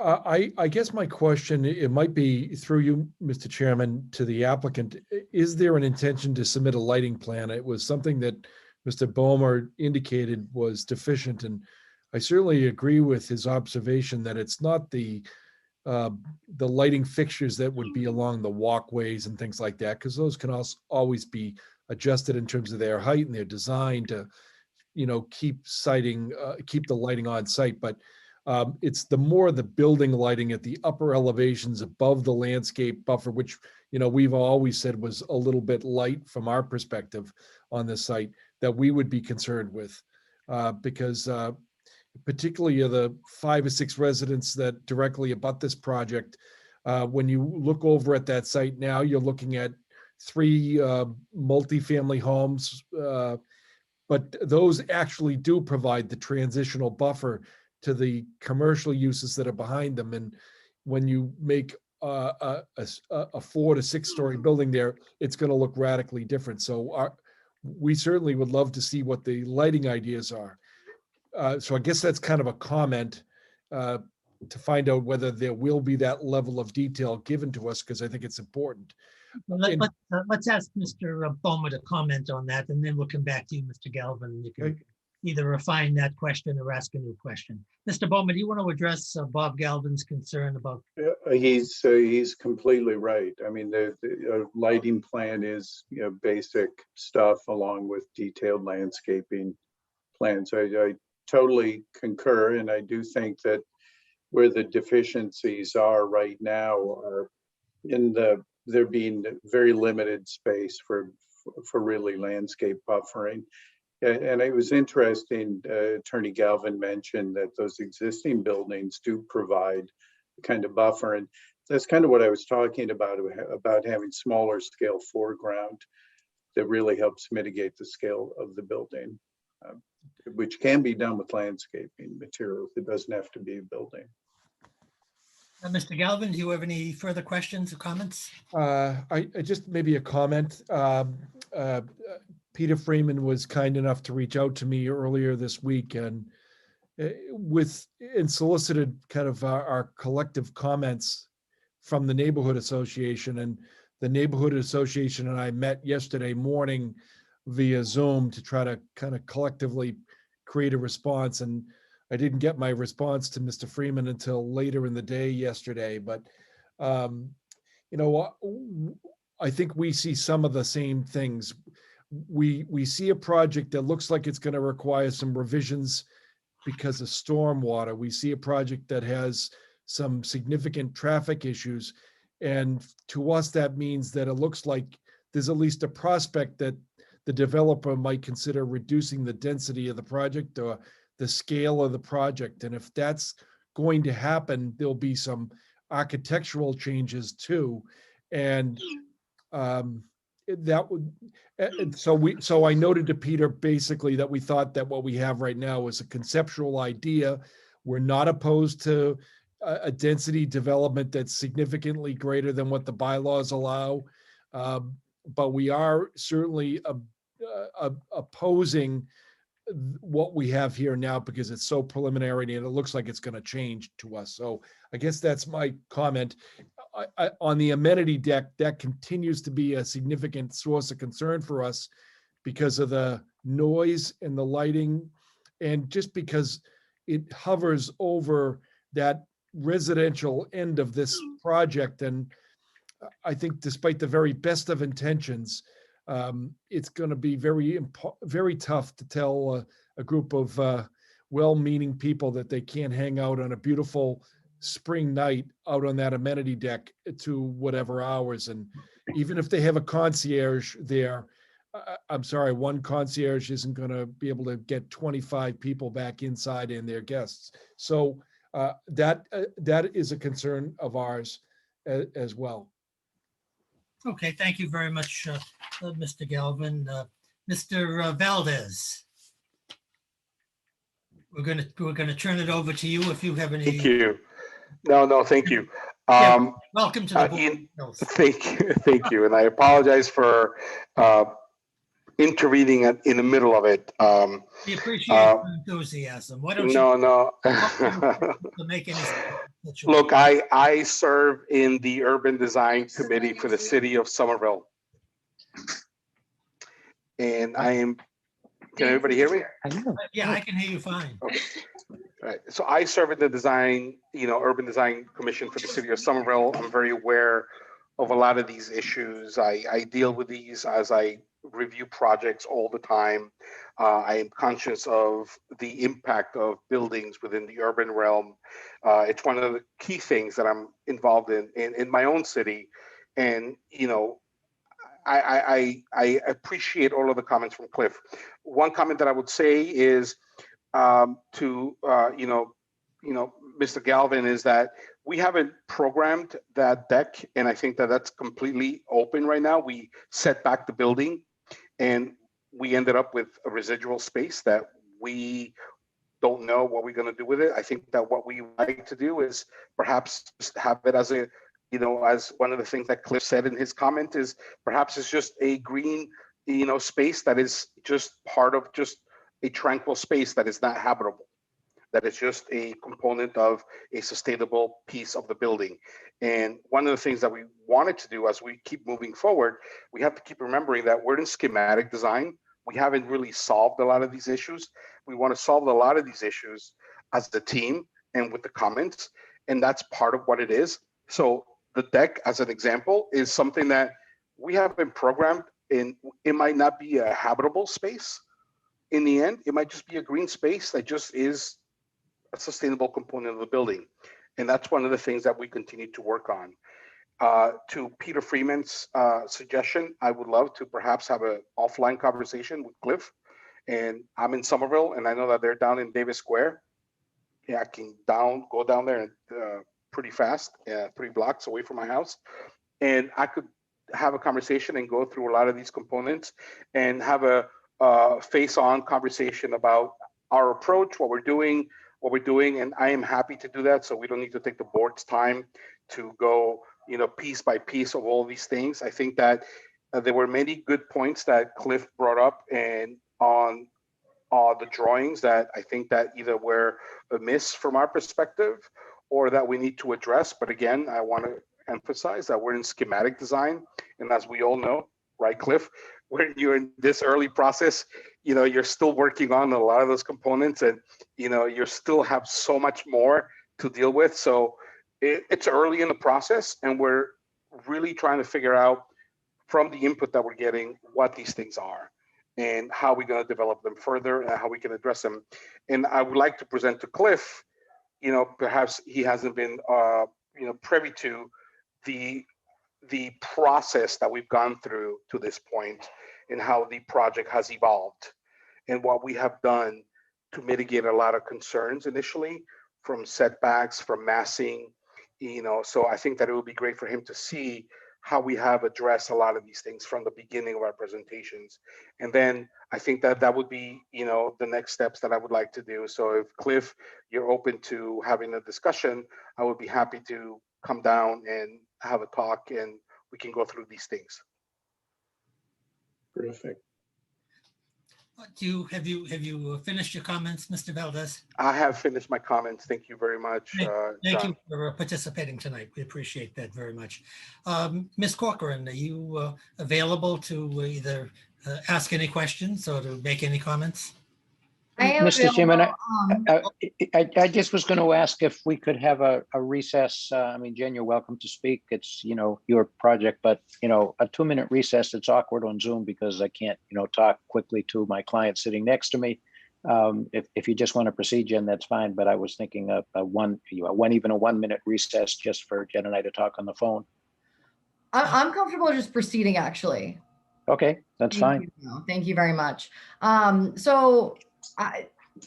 I guess my question, it might be through you, Mr. Chairman, to the applicant. Is there an intention to submit a lighting plan? It was something that Mr. Bomer indicated was deficient, and I certainly agree with his observation that it's not the lighting fixtures that would be along the walkways and things like that, because those can also always be adjusted in terms of their height and their design to, keep the lighting on site. But it's the building lighting at the upper elevations above the landscape buffer, which, we've always said was a little bit light from our perspective on this site, that we would be concerned with, because particularly the 5 or 6 residents that directly abut this project, when you look over at that site now, you're looking at 3 multifamily homes, but those actually do provide the transitional buffer to the commercial uses that are behind them. And when you make a 4 to 6 story building there, it's going to look radically different. So we certainly would love to see what the lighting ideas are. So I guess that's kind of a comment to find out whether there will be that level of detail given to us, because I think it's important. Let's ask Mr. Bomer to comment on that, and then we'll come back to you, Mr. Galvin. You can either refine that question or ask a new question. Mr. Bomer, do you want to address Bob Galvin's concern about? He's completely right. I mean, the lighting plan is basic stuff along with detailed landscaping plans. I totally concur, and I do think that where the deficiencies are right now are in there being very limited space for really landscape buffering. And it was interesting, Attorney Galvin mentioned that those existing buildings do provide kind of buffer. And that's kind of what I was talking about having smaller scale foreground that really helps mitigate the scale of the building, which can be done with landscaping materials. It doesn't have to be a building. Mr. Galvin, do you have any further questions or comments? I just maybe a comment. Peter Freeman was kind enough to reach out to me earlier this week and solicited kind of our collective comments from the neighborhood association, and the neighborhood association and I met yesterday morning via Zoom to try to kind of collectively create a response. And I didn't get my response to Mr. Freeman until later in the day yesterday, but you know, I think we see some of the same things. We see a project that looks like it's going to require some revisions because of stormwater. We see a project that has some significant traffic issues. And to us, that means that it looks like there's at least a prospect that the developer might consider reducing the density of the project or the scale of the project. And if that's going to happen, there'll be some architectural changes too. And that would, and so I noted to Peter basically that we thought that what we have right now is a conceptual idea. We're not opposed to a density development that's significantly greater than what the bylaws allow. But we are certainly opposing what we have here now because it's so preliminary and it looks like it's going to change to us. So I guess that's my comment. On the amenity deck, that continues to be a significant source of concern for us because of the noise and the lighting, and just because it hovers over that residential end of this project. And I think despite the very best of intentions, it's going to be very tough to tell a group of well-meaning people that they can't hang out on a beautiful spring night out on that amenity deck to whatever hours. And even if they have a concierge there, I'm sorry, one concierge isn't going to be able to get 25 people back inside and their guests. So that is a concern of ours as well. Okay, thank you very much, Mr. Galvin. Mr. Valdez. We're gonna turn it over to you if you have any. Thank you. No, thank you. Yeah, welcome to the board. Ian, thank you. And I apologize for intervening in the middle of it. We appreciate your enthusiasm. Why don't you No. to make any sense? Look, I serve in the Urban Design Committee for the city of Somerville. And can everybody hear me? Yeah, I can hear you fine. Okay. All right. So I serve in the design, Urban Design Commission for the city of Somerville. I'm very aware of a lot of these issues. I deal with these as I review projects all the time. I am conscious of the impact of buildings within the urban realm. It's one of the key things that I'm involved in my own city. And, I appreciate all of the comments from Cliff. One comment that I would say is to Mr. Galvin, is that we haven't programmed that deck, and I think that that's completely open right now. We set back the building, and we ended up with a residual space that we don't know what we're going to do with it. I think that what we like to do is perhaps just have it as a, as one of the things that Cliff said in his comment is perhaps it's just a green, space that is just part of just a tranquil space that is not habitable, that is just a component of a sustainable piece of the building. And one of the things that we wanted to do as we keep moving forward, we have to keep remembering that we're in schematic design. We haven't really solved a lot of these issues. We want to solve a lot of these issues as a team and with the comments, and that's part of what it is. So the deck, as an example, is something that we have been programmed in. It might not be a habitable space. In the end, it might just be a green space that just is a sustainable component of the building. And that's one of the things that we continue to work on. To Peter Freeman's suggestion, I would love to perhaps have an offline conversation with Cliff. And I'm in Somerville, and I know that they're down in Davis Square. Yeah, I can go down there and pretty fast, 3 blocks away from my house. And I could have a conversation and go through a lot of these components and have a face-on conversation about our approach, what we're doing, and I am happy to do that. So we don't need to take the board's time to go, piece by piece of all these things. I think that there were many good points that Cliff brought up and on the drawings that I think that either were amiss from our perspective or that we need to address. But again, I want to emphasize that we're in schematic design. And as we all know, right, Cliff, when you're in this early process, you're still working on a lot of those components, and, you still have so much more to deal with. So it's early in the process, and we're really trying to figure out from the input that we're getting what these things are and how we're going to develop them further and how we can address them. And I would like to present to Cliff, perhaps he hasn't been, privy to the process that we've gone through to this point and how the project has evolved and what we have done to mitigate a lot of concerns initially from setbacks, from massing, so I think that it would be great for him to see how we have addressed a lot of these things from the beginning of our presentations. And then I think that would be, the next steps that I would like to do. So if Cliff, you're open to having a discussion, I would be happy to come down and have a talk and we can go through these things. Terrific. Have you finished your comments, Mr. Valdez? I have finished my comments. Thank you very much, Thank John. you for participating tonight. We appreciate that very much. Ms. Corcoran, are you available to either ask any questions or to make any comments? I am Mr. Chairman, available, I just was going to ask if we could have a recess. I mean, Jen, you're welcome to speak. It's, your project, but, a 2-minute recess, it's awkward on Zoom because I can't, talk quickly to my client sitting next to me. If you just want to proceed, Jen, that's fine. But I was thinking of even a 1-minute recess just for Jen and I to talk on the phone. I'm comfortable just proceeding, actually. Okay, that's fine. Thank you very much. So I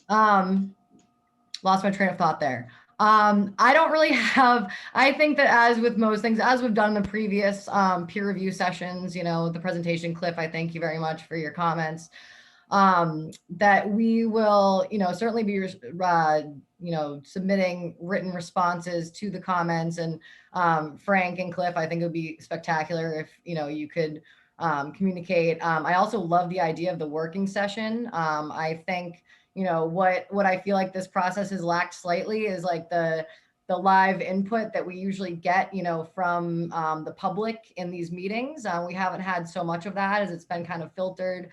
lost my train of thought there. I don't really have, I think that as with most things, as we've done in the previous peer review sessions, the presentation, Cliff, I thank you very much for your comments. That we will, certainly be, submitting written responses to the comments. And Frank and Cliff, I think it would be spectacular if, you could communicate. I also love the idea of the working session. I think, what I feel like this process has lacked slightly is like the live input that we usually get, from the public in these meetings. We haven't had so much of that as it's been kind of filtered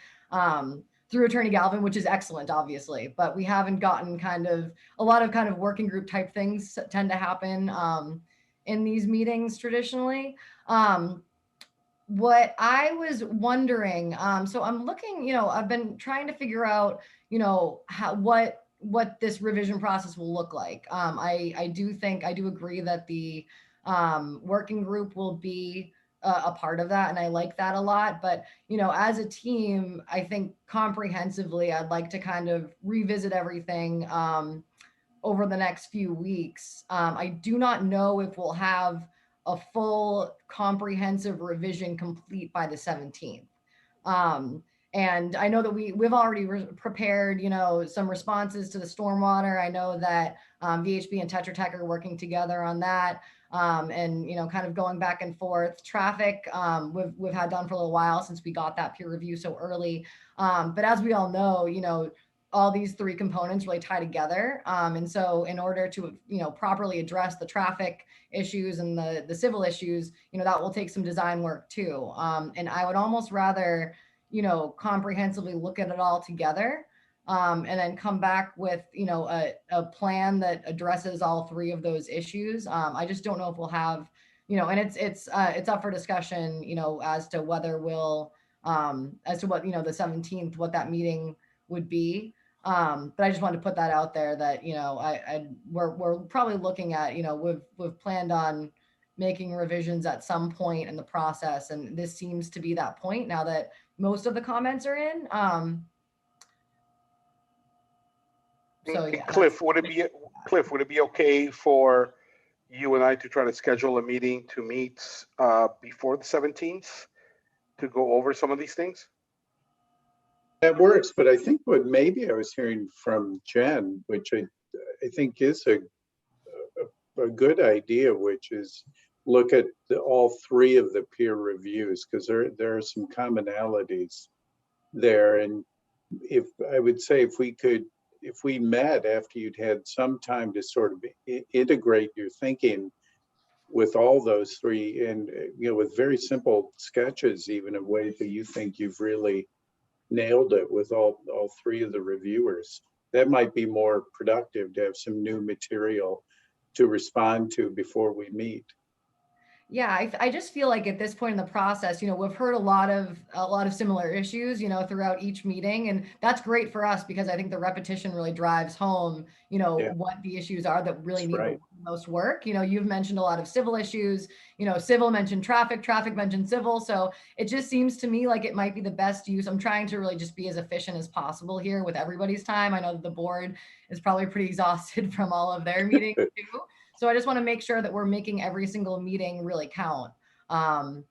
through Attorney Galvin, which is excellent, obviously, but we haven't gotten a lot of working group type things tend to happen in these meetings traditionally. What I was wondering, so I'm looking, I've been trying to figure out, what this revision process will look like. I do agree that the working group will be a part of that, and I like that a lot. But as a team, I think comprehensively, I'd like to kind of revisit everything over the next few weeks. I do not know if we'll have a full comprehensive revision complete by the 17th. And I know that we've already prepared, some responses to the stormwater. I know that VHB and Tetra Tech are working together on that. And, kind of going back and forth. Traffic, we've had done for a little while since we got that peer review so early. But as we all know, all these three components really tie together. And so in order to, properly address the traffic issues and the civil issues, that will take some design work too. And I would almost rather, comprehensively look at it all together and then come back with, a plan that addresses all three of those issues. I just don't know if we'll have, and it's up for discussion, as to whether we'll, as to what, the 17th, what that meeting would be. But I just wanted to put that out there that, we're probably looking at, we've planned on making revisions at some point in the process. And this seems to be that point now that most of the comments are in. So yeah. Cliff, would it be okay for you and I to try to schedule a meeting to meet before the 17th to go over some of these things? That works, but I think what maybe I was hearing from Jen, which I think is a good idea, which is look at all three of the peer reviews, because there are some commonalities there. And if I would say if we met after you'd had some time to sort of integrate your thinking, with all those three and, with very simple sketches, even in ways that you think you've really nailed it with all three of the reviewers. That might be more productive to have some new material to respond to before we meet. Yeah, I just feel like at this point in the process, we've heard a lot of similar issues, throughout each meeting, and that's great for us because I think the repetition really drives home, Yeah. what the issues are that really That's need right. the most work. You've mentioned a lot of civil issues, civil mentioned traffic mentioned civil, so it just seems to me like it might be the best use. I'm trying to really just be as efficient as possible here with everybody's time. I know that the board is probably pretty exhausted from all of their meetings too. So I just want to make sure that we're making every single meeting really count. And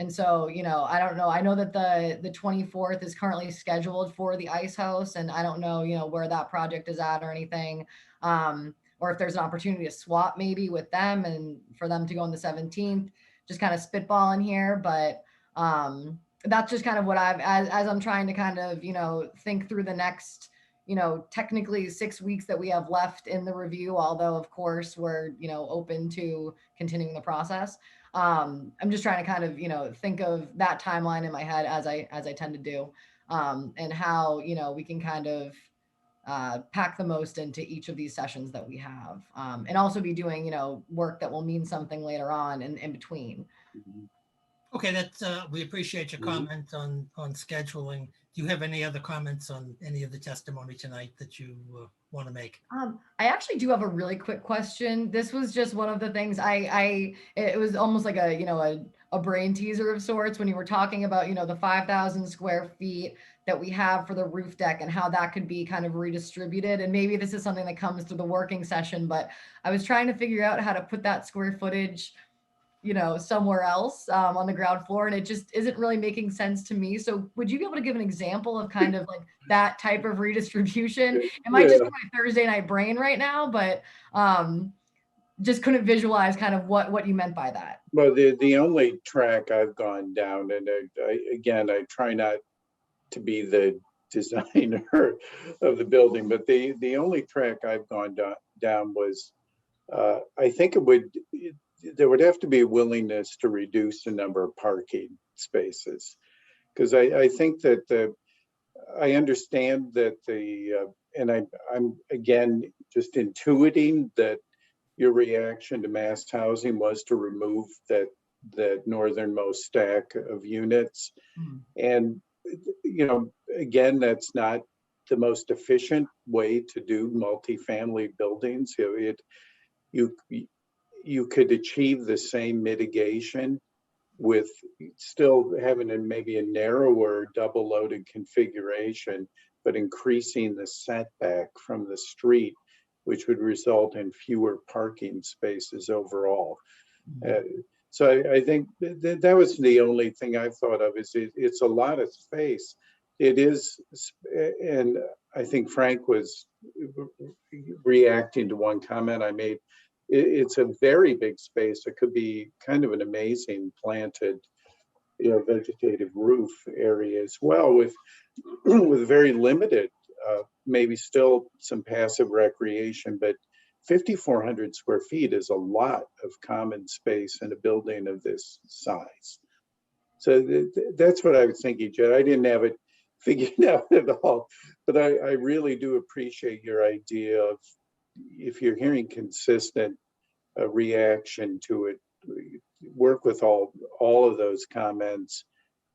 so, I don't know. I know that the 24th is currently scheduled for the Ice House, and I don't know, where that project is at or anything. Or if there's an opportunity to swap maybe with them and for them to go on the 17th, just kind of spitballing here. But that's just kind of what as I'm trying to kind of, think through the next, technically 6 weeks that we have left in the review, although of course we're, open to continuing the process. I'm just trying to kind of, think of that timeline in my head as I tend to do, and how, we can kind of pack the most into each of these sessions that we have, and also be doing, work that will mean something later on in between. Okay, that's, we appreciate your Mhm. comment on scheduling. Do you have any other comments on any of the testimony tonight that you want to make? I actually do have a really quick question. This was just one of the things it was almost like a brain teaser of sorts when you were talking about, the 5,000 square feet that we have for the roof deck and how that could be kind of redistributed. And maybe this is something that comes to the working session, but I was trying to figure out how to put that square footage, somewhere else, on the ground floor, and it just isn't really making sense to me. So would you be able to give an example of kind of like that type of redistribution? It might just be my Thursday night brain right now, but just couldn't visualize kind of what you meant by that. Well, the only track I've gone down, and I try not to be the designer of the building, but the only track I've gone down was, I think there would have to be a willingness to reduce the number of parking spaces. Because I think that I understand that and I'm again just intuiting that your reaction to mass housing was to remove that northernmost stack of units. Mhm. And, again, that's not the most efficient way to do multifamily buildings. You could achieve the same mitigation with still having maybe a narrower double loaded configuration, but increasing the setback from the street, which would result in fewer parking spaces overall. So I think that was the only thing I thought of is it's a lot of space. It is, and I think Frank was reacting to one comment I made. It's a very big space. It could be kind of an amazing planted, vegetative roof area as well, with with very limited, maybe still some passive recreation, but 5,400 square feet is a lot of common space in a building of this size. So that's what I was thinking, Jed. I didn't have it figured out at all, but I really do appreciate your idea of, if you're hearing consistent reaction to it, work with all of those comments,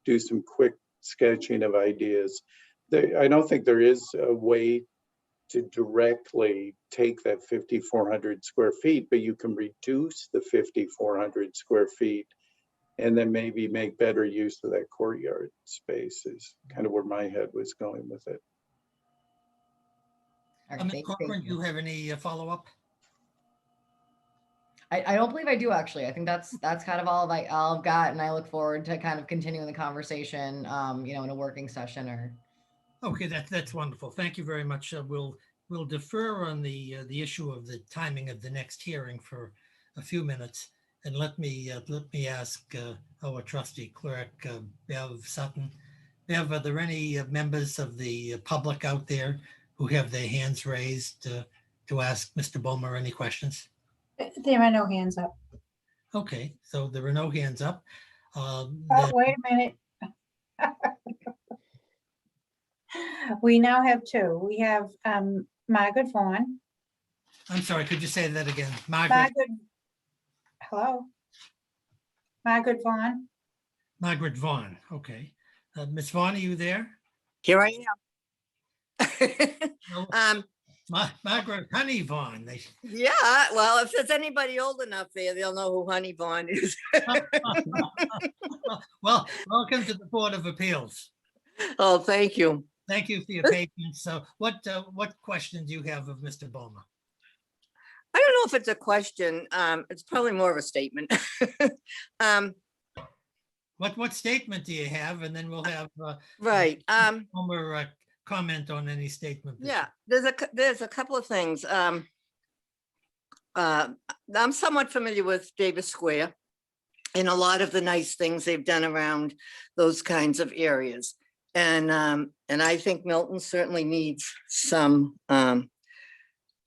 do some quick sketching of ideas. I don't think there is a way to directly take that 5,400 square feet, but you can reduce the 5,400 square feet and then maybe make better use of that courtyard space is kind of where my head was going with it. All right, Ms. thank Corcoran, do you. you have any follow-up? I don't believe I do, actually. I think that's kind of all I've got, and I look forward to kind of continuing the conversation, in a working session or. Okay, that's wonderful. Thank you very much. We'll defer on the issue of the timing of the next hearing for a few minutes, and let me ask our trustee clerk, Bev Sutton. Bev, are there any members of the public out there who have their hands raised to ask Mr. Bomer any questions? There are no hands up. Okay, so there are no hands up. Oh, Then- wait a minute. We now have two. We have Margaret Vaughn. I'm sorry, could you say that again? Margaret Margaret, hello? Margaret Vaughn. Vaughn, okay. Ms. Vaughn, are you there? Here I am. No, Margaret Honey Vaughn. Yeah, well, if there's anybody old enough there, they'll know who Honey Bond is. Well, welcome to the Board of Appeals. Oh, thank you. Thank you for your patience. So what question do you have of Mr. Boma? I don't know if it's a question. It's probably more of a statement. What statement do you have? And then we'll have Right. Homer comment on any statement. that Yeah, there's a couple of things. I'm somewhat familiar with Davis Square and a lot of the nice things they've done around those kinds of areas. And I think Milton certainly needs some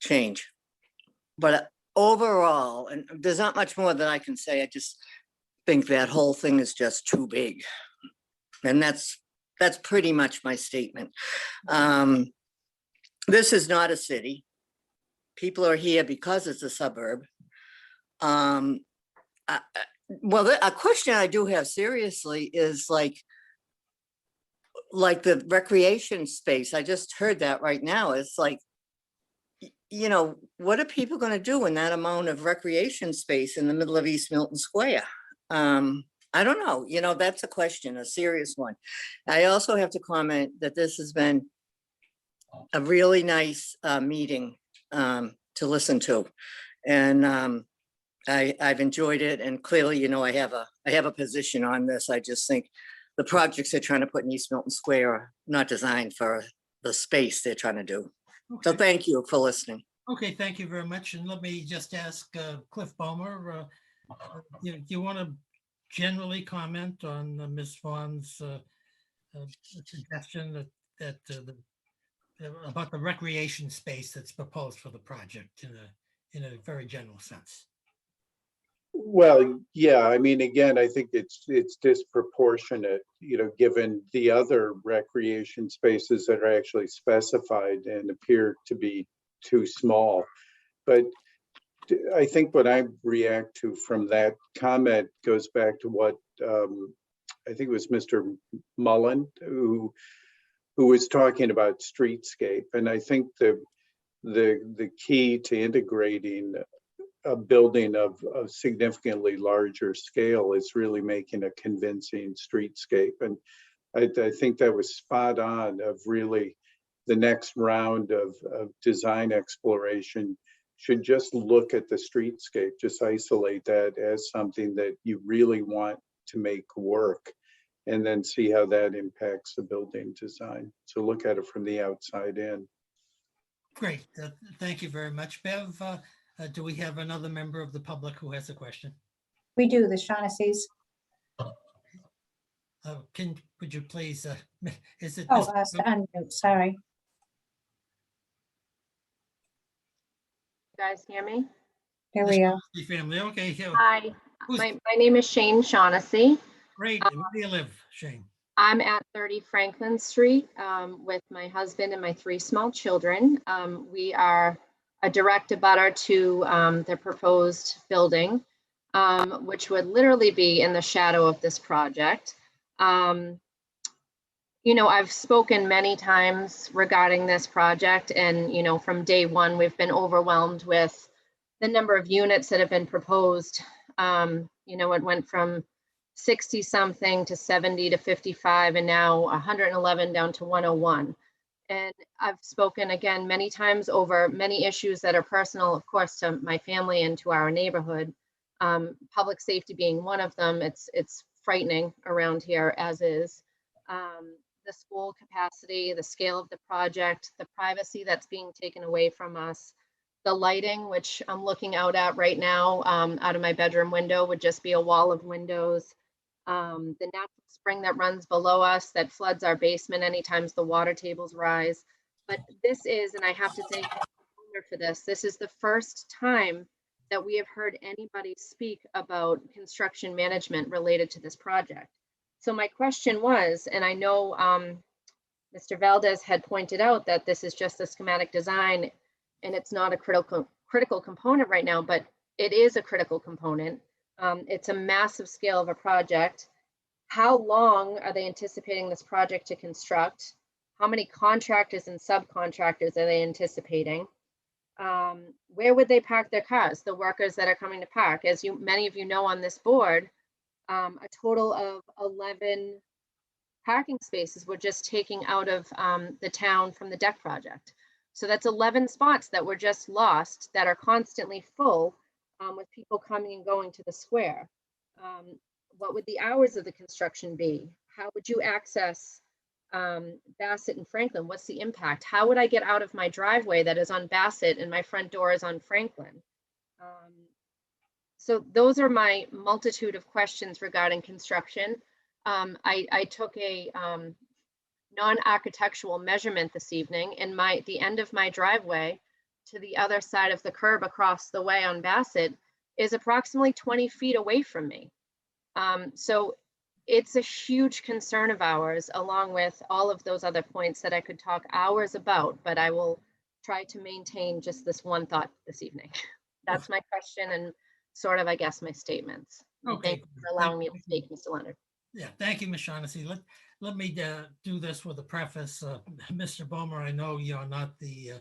change. But overall, and there's not much more that I can say. I just think that whole thing is just too big. And that's pretty much my statement. This is not a city. People are here because it's a suburb. Well, a question I do have seriously is like the recreation space. I just heard that right now. It's like, you know, what are people going to do in that amount of recreation space in the middle of East Milton Square? I don't know. You know, that's a question, a serious one. I also have to comment that this has been a really nice meeting to listen to. And I've enjoyed it. And clearly, you know, I have a position on this. I just think the projects they're trying to put in East Milton Square are not designed for the space they're trying to do. So Okay. thank you for listening. Okay, thank you very much. And let me just ask Cliff Bomer, do you want to generally comment on Ms. Vaughn's suggestion about the recreation space that's proposed for the project in a very general sense? Well, yeah, I mean, again, I think it's disproportionate, you know, given the other recreation spaces that are actually specified and appear to be too small. But I think what I react to from that comment goes back to what I think it was Mr. Mullen who was talking about streetscape. And I think the key to integrating a building of a significantly larger scale is really making a convincing streetscape. And I think that was spot on of really the next round of design exploration should just look at the streetscape, just isolate that as something that you really want to make work, and then see how that impacts the building design. So look at it from the outside in. Great. Thank you very much. Bev, do we have another member of the public who has a question? We do, the Shaughnessy's. Would you please, is it? Oh, Mr. unmute, sorry. You guys hear me? Here we are. Shaughnessy family, okay. Hi, Who's- my name is Shane Shaughnessy. Great. Where do you live, Shane? I'm at 30 Franklin Street with my husband and my 3 small children. We are a direct abutter to the proposed building, which would literally be in the shadow of this project. You know, I've spoken many times regarding this project, and, you know, from day one, we've been overwhelmed with the number of units that have been proposed. You know, it went from 60 something to 70 to 55, and now 111 down to 101. And I've spoken again many times over many issues that are personal, of course, to my family and to our neighborhood. Public safety being one of them. It's frightening around here as is. The school capacity, the scale of the project, the privacy that's being taken away from us, the lighting, which I'm looking out at right now, out of my bedroom window, would just be a wall of windows. The natural spring that runs below us that floods our basement anytime the water tables rise. But this is, and I have to thank you for this, this is the first time that we have heard anybody speak about construction management related to this project. So my question was, and I know Mr. Valdez had pointed out that this is just a schematic design and it's not a critical component right now, but it is a critical component. It's a massive scale of a project. How long are they anticipating this project to construct? How many contractors and subcontractors are they anticipating? Where would they park their cars, the workers that are coming to park? As many of you know on this board, a total of 11 parking spaces were just taking out of the town from the deck project. So that's 11 spots that were just lost that are constantly full with people coming and going to the square. What would the hours of the construction be? How would you access Bassett and Franklin? What's the impact? How would I get out of my driveway that is on Bassett and my front door is on Franklin? So those are my multitude of questions regarding construction. I took a non-architectural measurement this evening, and the end of my driveway to the other side of the curb across the way on Bassett is approximately 20 feet away from me. So it's a huge concern of ours, along with all of those other points that I could talk hours about, but I will try to maintain just this one thought this evening. That's my question and sort of, I guess, my statements. Okay. Thank you for allowing me to speak, Mr. Leonard. Yeah, thank you, Ms. Shaughnessy. Let me do this with a preface. Mr. Bomer, I know you're not the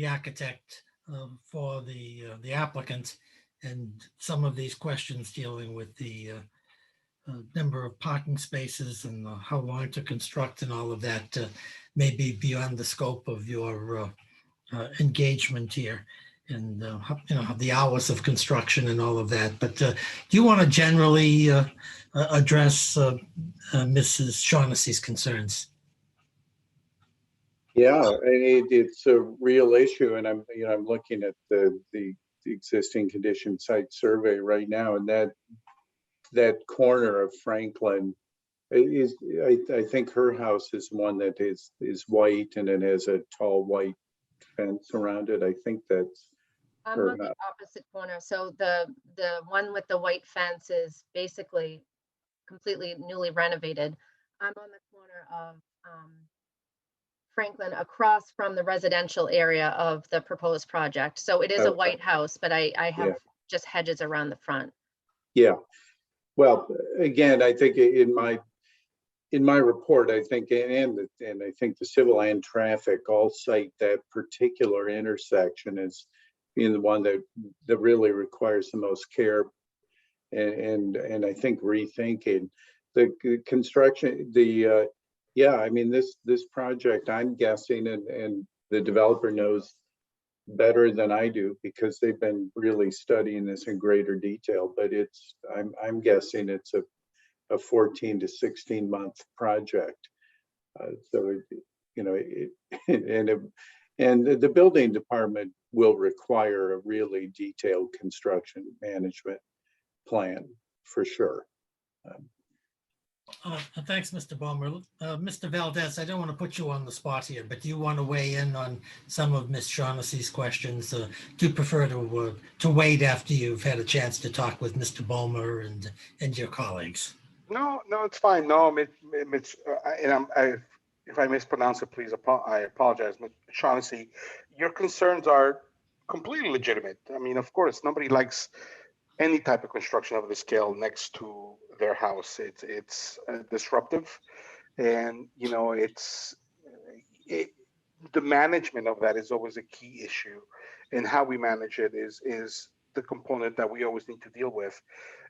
architect for the applicant, and some of these questions dealing with the number of parking spaces and how long to construct and all of that may be beyond the scope of your engagement here, and the hours of construction and all of that. But do you want to generally address Mrs. Shaughnessy's concerns? Yeah, and it's a real issue, and I'm looking at the existing condition site survey right now, and that corner of Franklin is, I think her house is one that is white and it has a tall white fence around it. I think that's I'm her on the house. opposite corner. So the one with the white fence is basically completely newly renovated. I'm on the corner of Franklin, across from the residential area of the proposed project. So it is a Okay. white house, but I have Yeah. just hedges around the front. Yeah. Well, again, I think in my report, I think, and I think the civil and traffic all cite that particular intersection as being the one that really requires the most care, and I think rethinking the construction. Yeah, I mean, this project, I'm guessing, and the developer knows better than I do because they've been really studying this in greater detail, but I'm guessing it's a 14 to 16 month project. So, and the building department will require a really detailed construction management plan for sure. Thanks, Mr. Bomer. Mr. Valdez, I don't want to put you on the spot here, but do you want to weigh in on some of Ms. Shaughnessy's questions? Do you prefer to wait after you've had a chance to talk with Mr. Bomer and your colleagues? No, it's fine. No, if I mispronounce it, please, I apologize, Ms. Shaughnessy. Your concerns are completely legitimate. I mean, of course, nobody likes any type of construction of this scale next to their house. It's disruptive, and the management of that is always a key issue, and how we manage it is the component that we always need to deal with.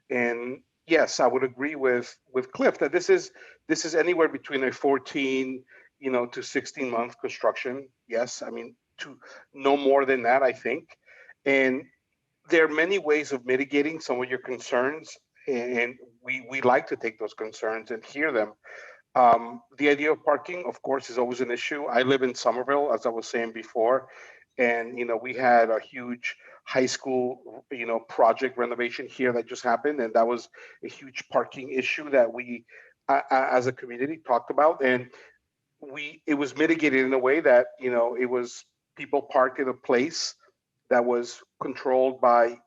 And yes, I would agree with Cliff that this is anywhere between a 14 to 16 month construction. Yes, I mean, to no more than that, I think. And there are many ways of mitigating some of your concerns, and we like to take those concerns and hear them. The idea of parking, of course, is always an issue. I live in Somerville, as I was saying before, and we had a huge high school project renovation here that just happened, and that was a huge parking issue that we as a community talked about, and it was mitigated in a way that it was people parked in a place that was controlled by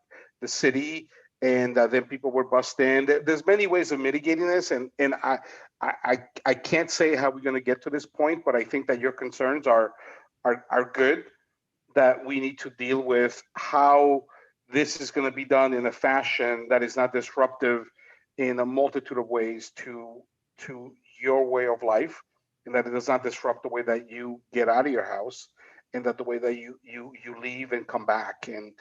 the city, and then people were bussed in. There's many ways of mitigating this, and I can't say how we're going to get to this point, but I think that your concerns are good. That we need to deal with how this is going to be done in a fashion that is not disruptive in a multitude of ways to your way of life, and that it does not disrupt the way that you get out of your house, and that the way that you leave and come back. And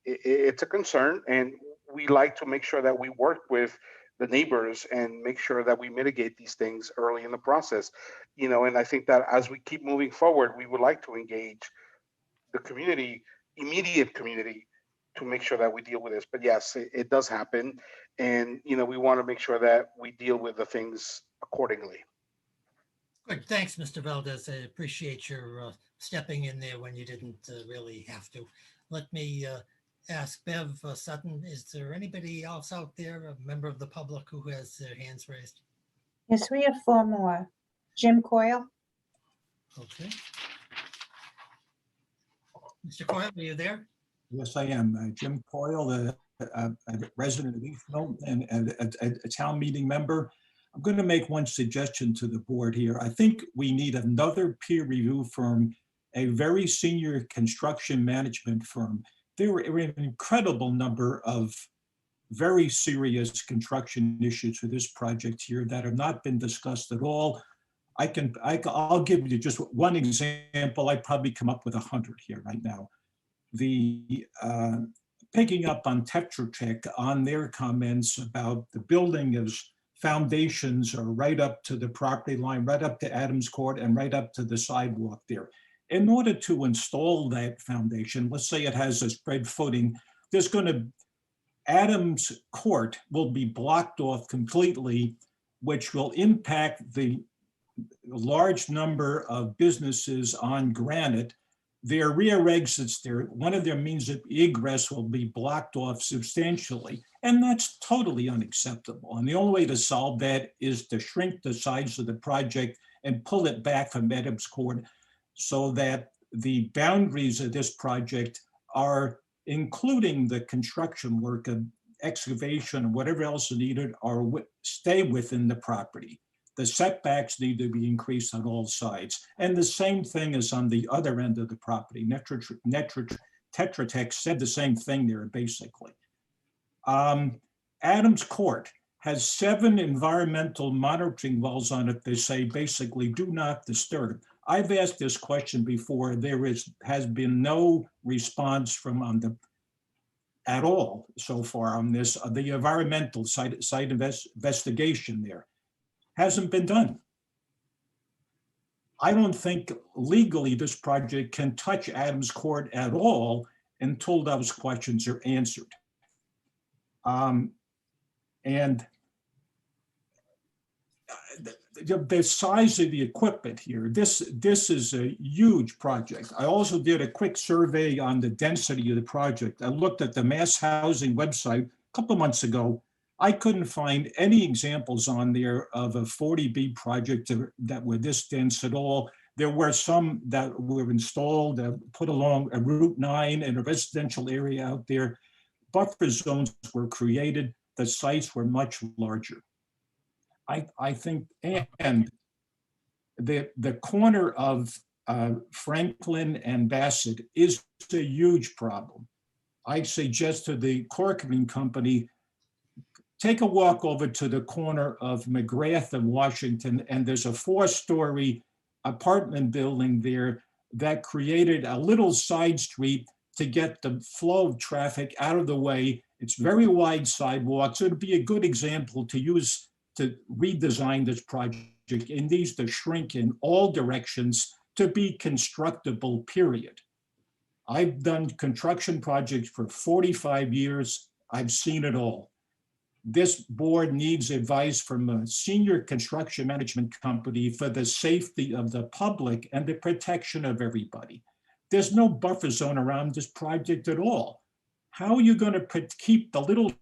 it's a concern, and we like to make sure that we work with the neighbors and make sure that we mitigate these things early in the process. And I think that as we keep moving forward, we would like to engage the community, immediate community, to make sure that we deal with this. But yes, it does happen, and we want to make sure that we deal with the things accordingly. Good, thanks, Mr. Valdez. I appreciate your stepping in there when you didn't really have to. Let me ask Bev Sutton, is there anybody else out there, a member of the public, who has their hands raised? Yes, we have 4 more. Jim Coyle. Okay. Mr. Coyle, are you there? Yes, I am. Jim Coyle, a resident of East Milton and a town meeting member. I'm going to make one suggestion to the board here. I think we need another peer review firm, a very senior construction management firm. There were an incredible number of very serious construction issues for this project here that have not been discussed at all. I'll give you just one example. I'd probably come up with 100 here right now. The picking up on Tetra Tech on their comments about the building is foundations are right up to the property line, right up to Adams Court and right up to the sidewalk there. In order to install that foundation, let's say it has a spread footing, Adams Court will be blocked off completely, which will impact the large number of businesses on Granite. Their rear exits, one of their means of egress will be blocked off substantially, and that's totally unacceptable. And the only way to solve that is to shrink the size of the project and pull it back from Adams Court so that the boundaries of this project are, including the construction work of excavation and whatever else is needed, stay within the property. The setbacks need to be increased on all sides. And the same thing is on the other end of the property. Tetra Tech said the same thing there, basically. Adams Court has 7 environmental monitoring wells on it. They say basically do not disturb. I've asked this question before. There has been no response from at all so far on this. The environmental site investigation there hasn't been done. I don't think legally this project can touch Adams Court at all until those questions are answered. And the size of the equipment here, this is a huge project. I also did a quick survey on the density of the project. I looked at the Mass Housing website a couple of months ago. I couldn't find any examples on there of a 40B project that were this dense at all. There were some that were installed, put along a Route 9 in a residential area out there. Buffer zones were created. The sites were much larger. I think, and the corner of Franklin and Bassett is a huge problem. I suggest to the Corcoran Company, take a walk over to the corner of McGrath and Washington, and there's a 4-story apartment building there that created a little side street to get the flow of traffic out of the way. It's very wide sidewalks. So it'd be a good example to use to redesign this project. It needs to shrink in all directions to be constructible, period. I've done construction projects for 45 years. I've seen it all. This board needs advice from a senior construction management company for the safety of the public and the protection of everybody. There's no buffer zone around this project at all. How are you going to keep the little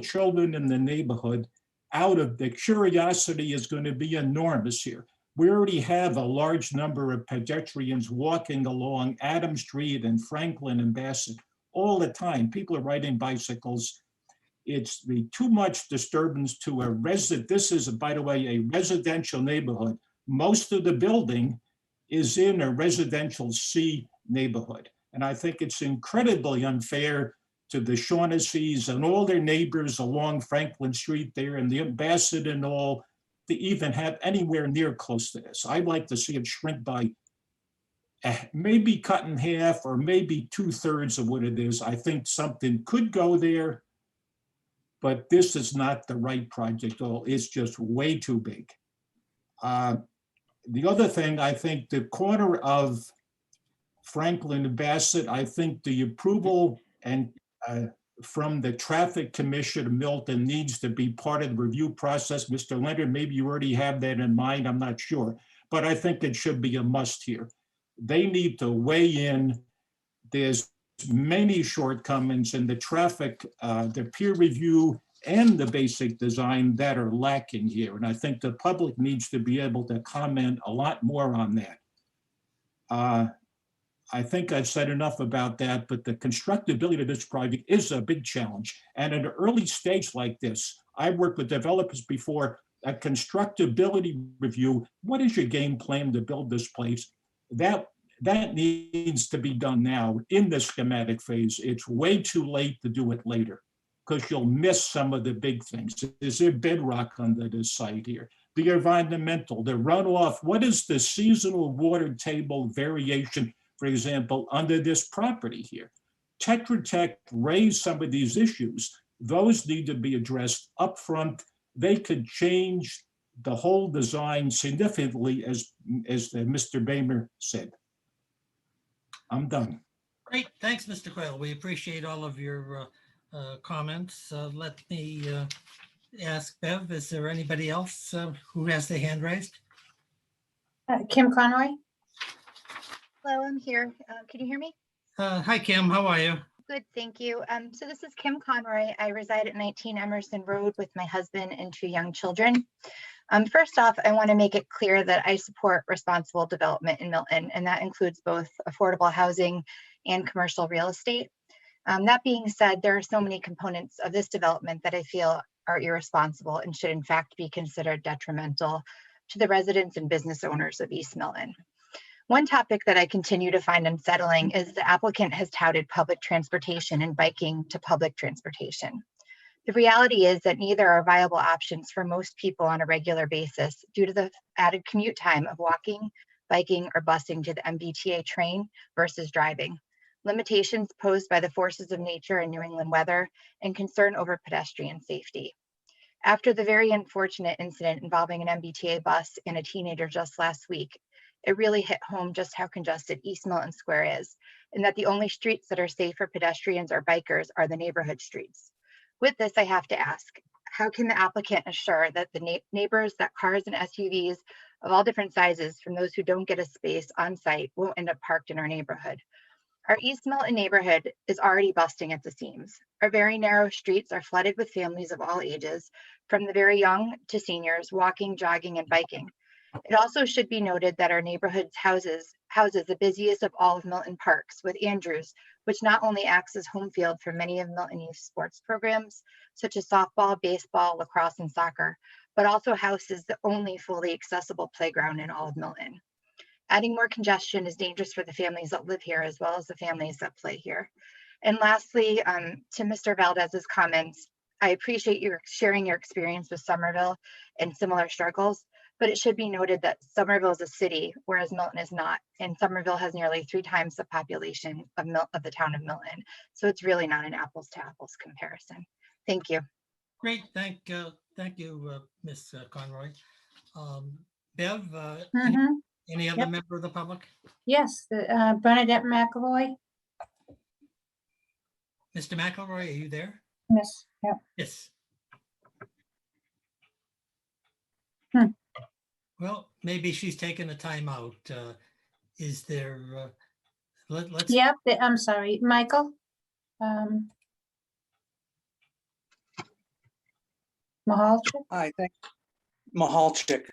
children in the neighborhood out of the curiosity is going to be enormous here. We already have a large number of pedestrians walking along Adam Street and Franklin and Bassett all the time. People are riding bicycles. It's the too much disturbance to a resident. This is, by the way, a residential neighborhood. Most of the building is in a residential C neighborhood. And I think it's incredibly unfair to the Shaughnessy's and all their neighbors along Franklin Street there and the Bassett and all to even have anywhere near close to this. I'd like to see it shrink by maybe cut in half or maybe 2/3 of what it is. I think something could go there, but this is not the right project at all. It's just way too big. The other thing, I think the corner of Franklin and Bassett, I think the approval and from the Traffic Commission of Milton needs to be part of the review process. Mr. Leonard, maybe you already have that in mind, I'm not sure, but I think it should be a must here. They need to weigh in. There's many shortcomings in the traffic, the peer review and the basic design that are lacking here. And I think the public needs to be able to comment a lot more on that. I think I've said enough about that, but the constructability of this project is a big challenge. And at an early stage like this, I've worked with developers before, a constructability review. What is your game plan to build this place? That needs to be done now in the schematic phase. It's way too late to do it later because you'll miss some of the big things. Is there bedrock under this site here? The environmental, the runoff, what is the seasonal water table variation, for example, under this property here? Tetra Tech raised some of these issues. Those need to be addressed upfront. They could change the whole design significantly, as Mr. Boehmer said. I'm done. Great, thanks, Mr. Quayle. We appreciate all of your comments. Let me ask Bev, is there anybody else who has their hand raised? Kim Conroy? Hello, I'm here. Can you hear me? Hi, Kim, how are you? Good, thank you. So this is Kim Conroy. I reside at 19 Emerson Road with my husband and 2 young children. First off, I want to make it clear that I support responsible development in Milton, and that includes both affordable housing and commercial real estate. That being said, there are so many components of this development that I feel are irresponsible and should in fact be considered detrimental to the residents and business owners of East Milton. One topic that I continue to find unsettling is the applicant has touted public transportation and biking to public transportation. The reality is that neither are viable options for most people on a regular basis due to the added commute time of walking, biking, or busing to the MBTA train versus driving, limitations posed by the forces of nature and New England weather, and concern over pedestrian safety. After the very unfortunate incident involving an MBTA bus and a teenager just last week, it really hit home just how congested East Milton Square is, and that the only streets that are safe for pedestrians or bikers are the neighborhood streets. With this, I have to ask, how can the applicant assure that the neighbors, that cars and SUVs of all different sizes from those who don't get a space on site won't end up parked in our neighborhood? Our East Milton neighborhood is already busting at the seams. Our very narrow streets are flooded with families of all ages, from the very young to seniors, walking, jogging, and biking. It also should be noted that our neighborhood houses the busiest of all of Milton parks, with Andrews, which not only acts as home field for many of Milton youth sports programs, such as softball, baseball, lacrosse, and soccer, but also houses the only fully accessible playground in all of Milton. Adding more congestion is dangerous for the families that live here, as well as the families that play here. And lastly, to Mr. Valdez's comments, I appreciate your sharing your experience with Somerville and similar struggles, but it should be noted that Somerville is a city, whereas Milton is not, and Somerville has nearly 3 times the population of the town of Milton. So it's really not an apples to apples comparison. Thank you. Great, thank you, Ms. Conroy. Bev, any other member of the public? Yes, Bernadette McAvoy. Mr. McElroy, are you there? Yes. Yep. Yes. Hmm. Well, maybe she's taken a time out. Is there, let's. Yep, I'm sorry, Michael. Mahalchik. Hi, thanks. Mahalchik.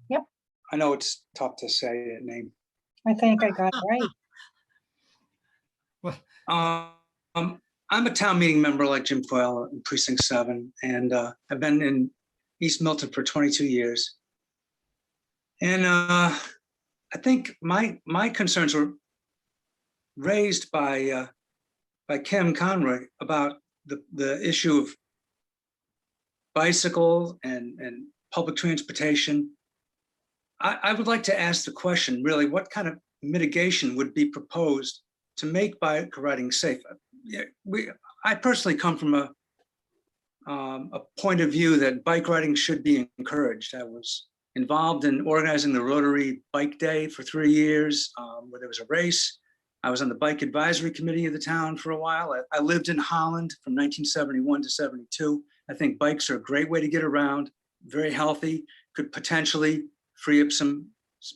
Yep. I know it's tough to say that name. I think I got it right. I'm a town meeting member like Jim Coyle in Precinct 7, and I've been in East Milton for 22 years. And I think my concerns were raised by Kim Conroy about the issue of bicycle and public transportation. I would like to ask the question, really, what kind of mitigation would be proposed to make bike riding safe? I personally come from a point of view that bike riding should be encouraged. I was involved in organizing the Rotary Bike Day for 3 years, where there was a race. I was on the bike advisory committee of the town for a while. I lived in Holland from 1971 to 72. I think bikes are a great way to get around, very healthy, could potentially free up some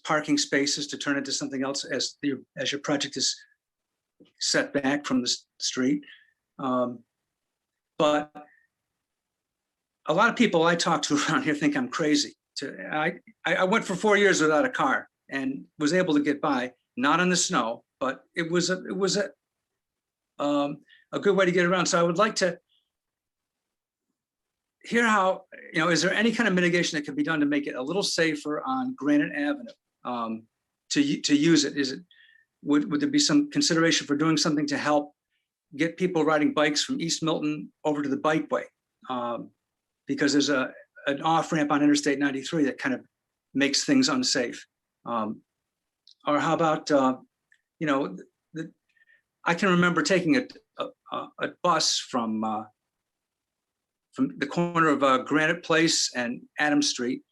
parking spaces to turn into something else as your project is set back from the street. But a lot of people I talk to around here think I'm crazy. I went for 4 years without a car and was able to get by, not in the snow, but it was a good way to get around. So I would like to hear how, is there any kind of mitigation that could be done to make it a little safer on Granite Avenue to use it? Would there be some consideration for doing something to help get people riding bikes from East Milton over to the bikeway? Because there's an off ramp on Interstate 93 that kind of makes things unsafe. Or how about, I can remember taking a bus from the corner of Granite Place and Adams Street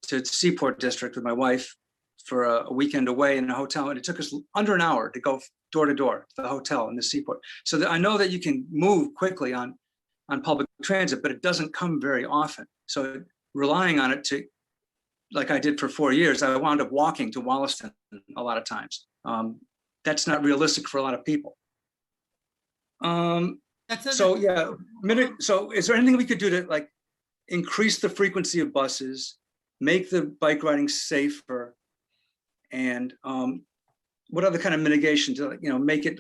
to Seaport District with my wife for a weekend away in a hotel. And it took us under an hour to go door to door to the hotel in the Seaport. So I know that you can move quickly on public transit, but it doesn't come very often. So relying on it like I did for 4 years, I wound up walking to Wollaston a lot of times. That's not realistic for a lot of people. So is there anything we could do to increase the frequency of buses, make the bike riding safer, and what other kind of mitigation to make it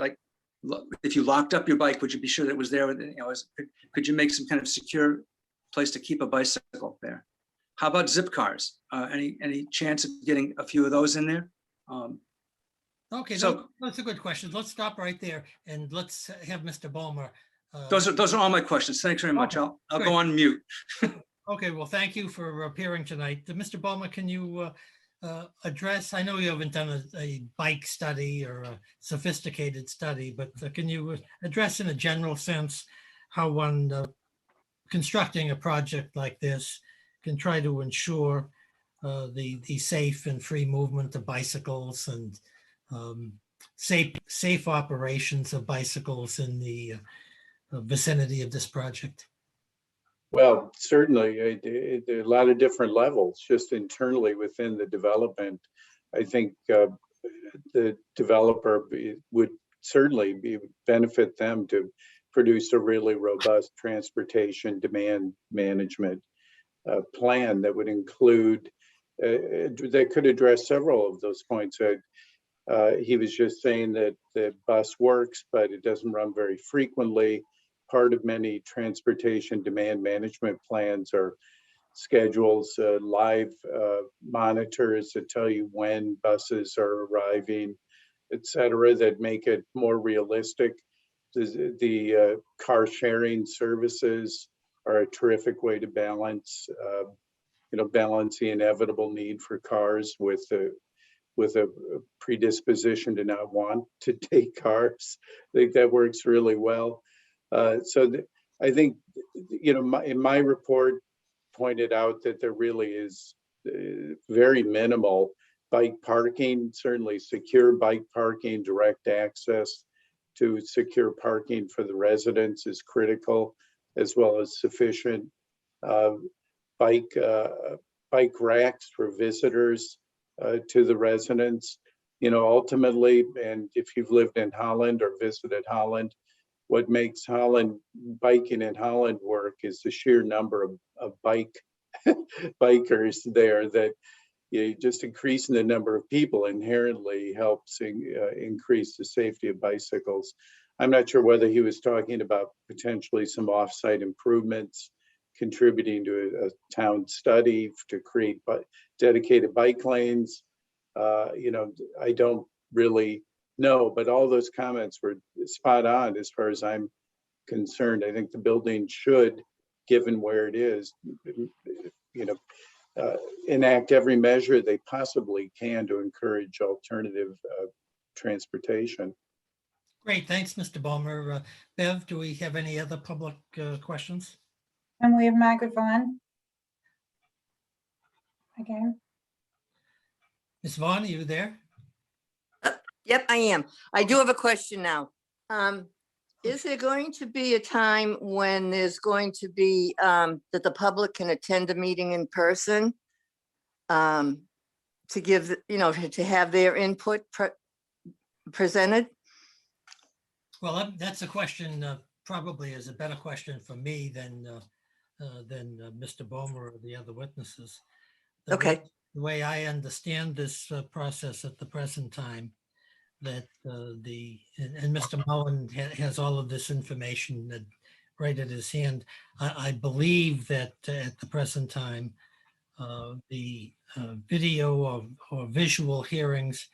if you locked up your bike, would you be sure that it was there? Could you make some kind of secure place to keep a bicycle there? How about zip cars? Any chance of getting a few of those in there? Okay, so that's a good question. Let's stop right there and let's have Mr. Bomer. Those are all my questions. Thanks very much. Okay, I'll go on mute. Okay, well, thank you for appearing tonight. Mr. Bomer, can you address, I know you haven't done a bike study or a sophisticated study, but can you address in a general sense how one constructing a project like this can try to ensure the safe and free movement of bicycles and safe operations of bicycles in the vicinity of this project? Well, certainly, there are a lot of different levels just internally within the development. I think the developer would certainly benefit them to produce a really robust transportation demand management plan that would include, that could address several of those points. He was just saying that the bus works, but it doesn't run very frequently. Part of many transportation demand management plans are schedules, live monitors that tell you when buses are arriving, et cetera, that make it more realistic. The car sharing services are a terrific way to balance, balance the inevitable need for cars with a predisposition to not want to take cars. I think that works really well. I think, in my report pointed out that there really is very minimal bike parking, certainly secure bike parking, direct access to secure parking for the residents is critical, as well as sufficient bike racks for visitors to the residents. Ultimately, and if you've lived in Holland or visited Holland, what makes biking in Holland work is the sheer number of bikers there that just increasing the number of people inherently helps increase the safety of bicycles. I'm not sure whether he was talking about potentially some off-site improvements, contributing to a town study to create dedicated bike lanes. I don't really know, but all those comments were spot on as far as I'm concerned. I think the building should, given where it is, enact every measure they possibly can to encourage alternative transportation. Great, thanks, Mr. Ballmer. Bev, do we have any other public questions? And we have Margaret Vaughn. Again. Ms. Vaughn, are you there? Yep, I am. I do have a question now. Is there going to be a time when there's going to be that the public can attend a meeting in person to give, to have their input presented? Well, that's a question, probably is a better question for me than Mr. Ballmer or the other witnesses. Okay. The way I understand this process at the present time, that and Mr. Mullen has all of this information right at his hand. I believe that at the present time, the video or visual hearings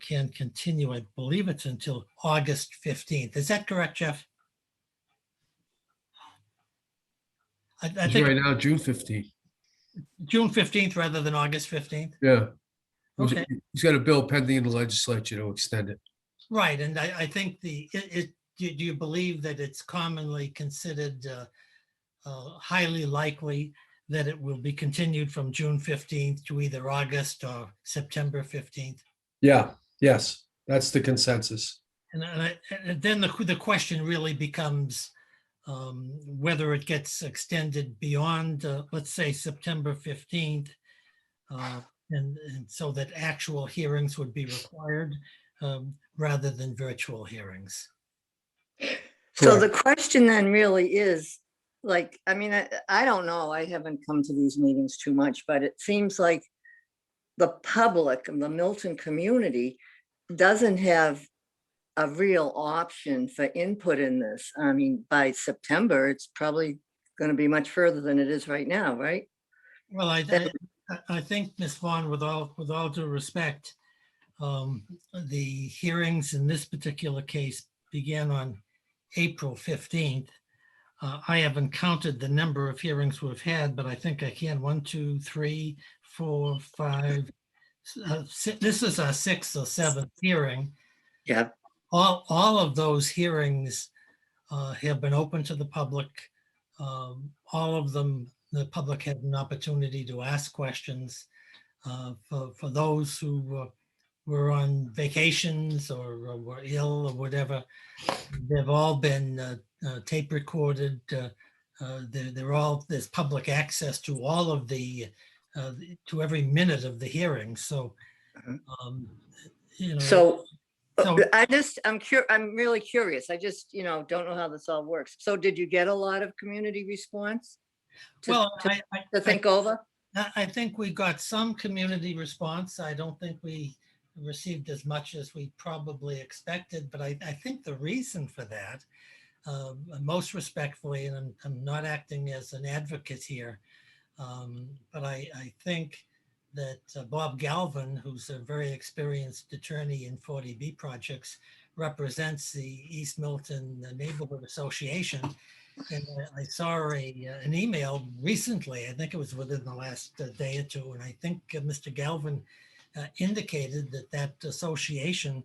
can continue. I believe it's until August 15th. Is that correct, Jeff? I It's think right now, June 15th. June 15th rather than August 15th. Yeah. Okay. He's got a bill pending in the legislature to extend it. Right, and I think do you believe that it's commonly considered highly likely that it will be continued from June 15th to either August or September 15th? Yeah, yes, that's the consensus. And then the question really becomes whether it gets extended beyond, let's say, September 15th, and so that actual hearings would be required rather than virtual hearings. So the question then really is, like, I mean, I don't know, I haven't come to these meetings too much, but it seems like the public and the Milton community doesn't have a real option for input in this. I mean, by September, it's probably going to be much further than it is right now, right? Well, I think, Ms. Vaughn, with all due respect, the hearings in this particular case began on April 15th. I haven't counted the number of hearings we've had, but I think I can. 1, 2, 3, 4, 5. This is our 6th or 7th hearing. Yeah. All of those hearings have been open to the public. All of them, the public had an opportunity to ask questions. For those who were on vacations or were ill or whatever, they've all been tape recorded. There's public access to all of to every minute of the hearing. So, I'm really curious. I just, don't know how this all works. So did you get a lot of community response to think over? I think we got some community response. I don't think we received as much as we probably expected, but I think the reason for that, most respectfully, and I'm not acting as an advocate here, but I think that Bob Galvin, who's a very experienced attorney in 40B projects, represents the East Milton Neighborhood Association. And I saw an email recently, I think it was within the last day or two, and I think Mr. Galvin indicated that association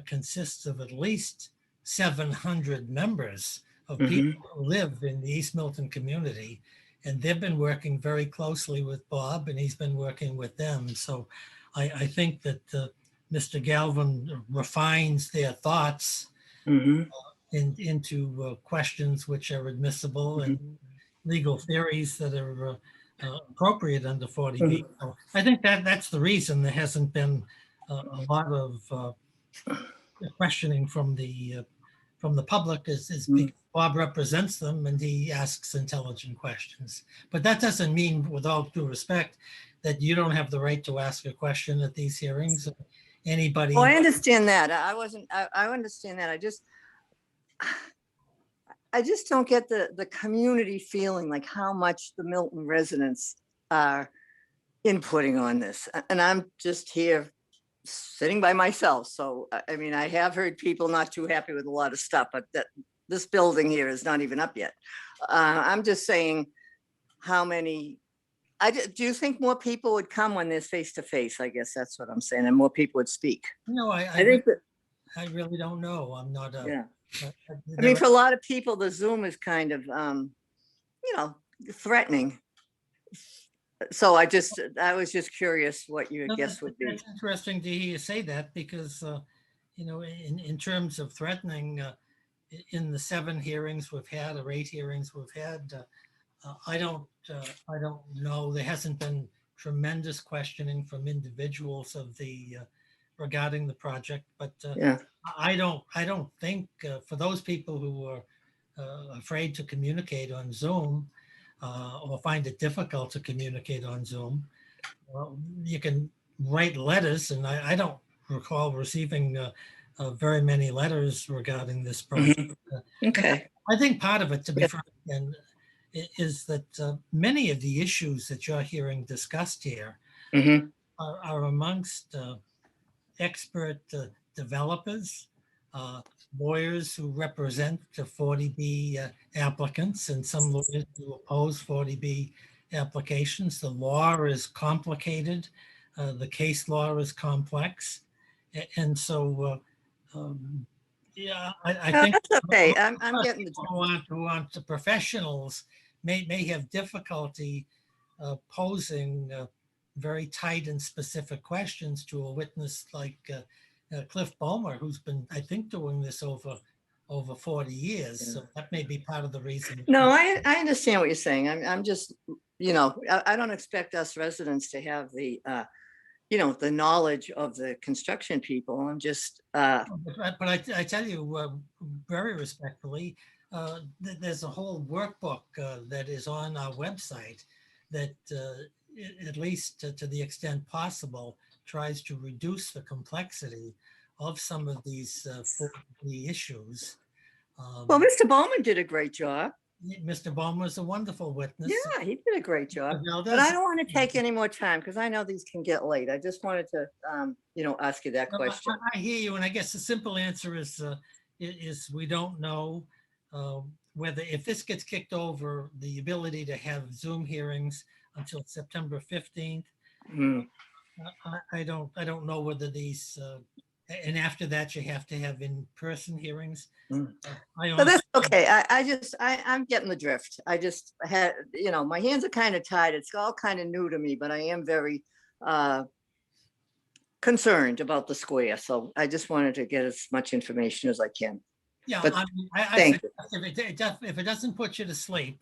consists of at least 700 members of people who live in the East Milton community. And they've been working very closely with Bob, and he's been working with them. So I think that Mr. Galvin refines their thoughts into questions which are admissible and legal theories that are appropriate under 40B. So I think that's the reason there hasn't been a lot of questioning from the public is because Bob represents them and he asks intelligent questions. But that doesn't mean, with all due respect, that you don't have the right to ask a question at these hearings. Anybody. Oh, I understand that. I understand that. I just don't get the community feeling, like how much the Milton residents are inputting on this. And I'm just here sitting by myself. So, I mean, I have heard people not too happy with a lot of stuff, but this building here is not even up yet. I'm just saying, how many, do you think more people would come when there's face to face? I guess that's what I'm saying, and more people would speak. No, I think that, I really don't know. I'm not a. yeah. I mean, for a lot of people, the Zoom is kind of, threatening. So I was just curious what your guess would be. It's interesting to hear you say that because, in terms of threatening, in the 7 hearings we've had or 8 hearings we've had, I don't know. There hasn't been tremendous questioning from individuals regarding the project, but yeah. I don't think for those people who are afraid to communicate on Zoom or find it difficult to communicate on Zoom, you can write letters, and I don't recall receiving very many letters regarding this project. Okay. I think part of it, to be frank, is that many of the issues that you're hearing discussed here are amongst expert developers, lawyers who represent the 40B applicants, and some lawyers who oppose 40B applications. The law is complicated. The case law is complex. And so, I think that's okay. I'm getting who want the professionals may have difficulty posing very tight and specific questions to a witness like Cliff Bomer, who's been, I think, doing this over 40 years. Yeah. So that may be part of the reason. No, I understand what you're saying. I'm just, I don't expect us residents to have the, the knowledge of the construction people. I'm just. But I tell you very respectfully, there's a whole workbook that is on our website that, at least to the extent possible, tries to reduce the complexity of some of these issues. Well, Mr. Bowman did a great job. Mr. Bowman was a wonderful witness. Yeah, he did a great job. But I don't want to take any more time because I know these can get late. I just wanted to, ask you that question. I hear you, and I guess the simple answer is we don't know whether, if this gets kicked over, the ability to have Zoom hearings until September 15th. I don't know whether these, and after that you have to have in-person hearings. But that's okay. I'm getting the drift. I just had, my hands are kind of tied. It's all kind of new to me, but I am very concerned about the square. So I just wanted to get as much information as I can. Yeah, but thank you. If it doesn't put you to sleep,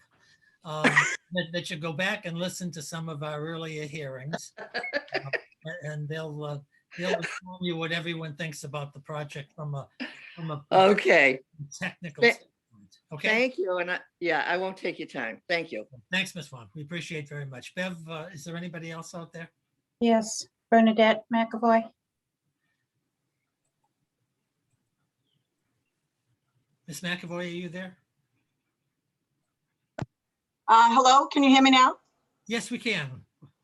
that you go back and listen to some of our earlier hearings, and they'll inform you what everyone thinks about the project from a okay technical standpoint. Okay. Thank you, and I won't take your time. Thank you. Thanks, Ms. Vaughn. We appreciate very much. Bev, is there anybody else out there? Yes, Bernadette McAvoy. Ms. McAvoy, are you there? Hello, can you hear me now? Yes, we can.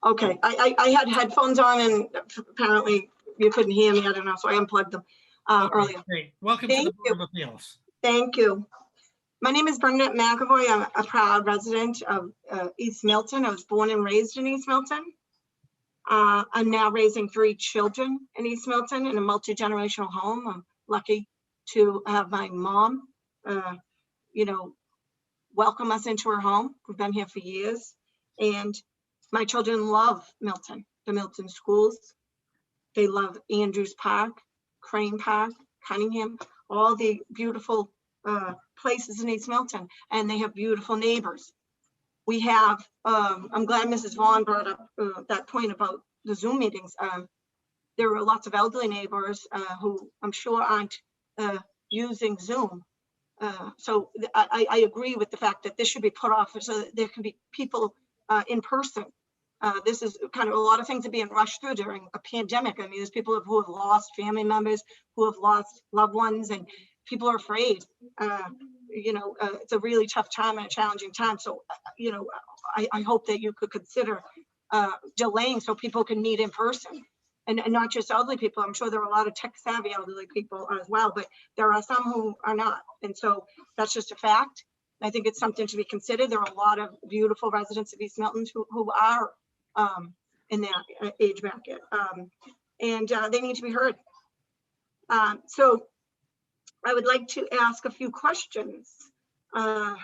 Okay, I had headphones on and apparently you couldn't hear me. I don't know, so I unplugged them earlier. Great. Welcome to the Board of Appeals. Thank you. My name is Bernadette McAvoy. I'm a proud resident of East Milton. I was born and raised in East Milton. I'm now raising 3 children in East Milton in a multi-generational home. I'm lucky to have my mom, welcome us into her home. We've been here for years. And my children love Milton, the Milton schools. They love Andrews Park, Crane Park, Cunningham, all the beautiful places in East Milton, and they have beautiful neighbors. We have, I'm glad Mrs. Vaughn brought up that point about the Zoom meetings. There are lots of elderly neighbors who I'm sure aren't using Zoom. So I agree with the fact that this should be put off so that there can be people in person This is kind of a lot of things are being rushed through during a pandemic. I mean, there's people who have lost family members, who have lost loved ones, and people are afraid. It's a really tough time and a challenging time. So, I hope that you could consider delaying so people can meet in person. And not just elderly people. I'm sure there are a lot of tech savvy elderly people as well, but there are some who are not. And so that's just a fact. I think it's something to be considered. There are a lot of beautiful residents of East Milton who are in that age bracket, and they need to be heard. So I would like to ask a few questions. Now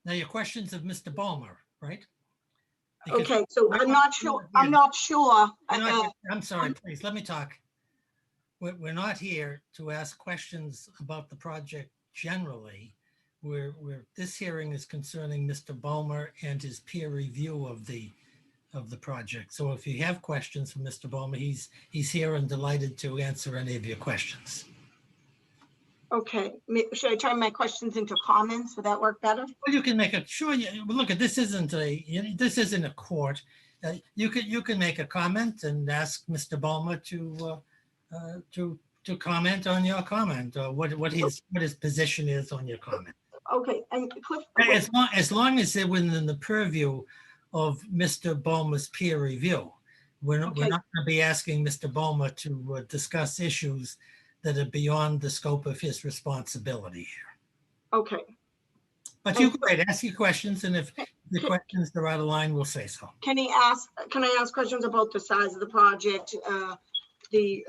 your questions of Mr. Ballmer, right? Because Okay, so I'm not sure. I'm sorry, please, let me talk. We're not here to ask questions about the project generally. This hearing is concerning Mr. Ballmer and his peer review of the project. So if you have questions for Mr. Ballmer, he's here and delighted to answer any of your questions. Okay, should I turn my questions into comments? Would that work better? Well, you can make a sure. Look, this isn't a court. You can make a comment and ask Mr. Ballmer to comment on your comment, or what his position is on your comment. Okay, and Cliff, as long as they're within the purview of Mr. Ballmer's peer review, we're not going to be asking Mr. Ballmer to discuss issues that are beyond the scope of his responsibility here. Okay. But you go ahead, ask your questions, and if the questions are out of line, we'll say so. Can I ask questions about the size of the project, the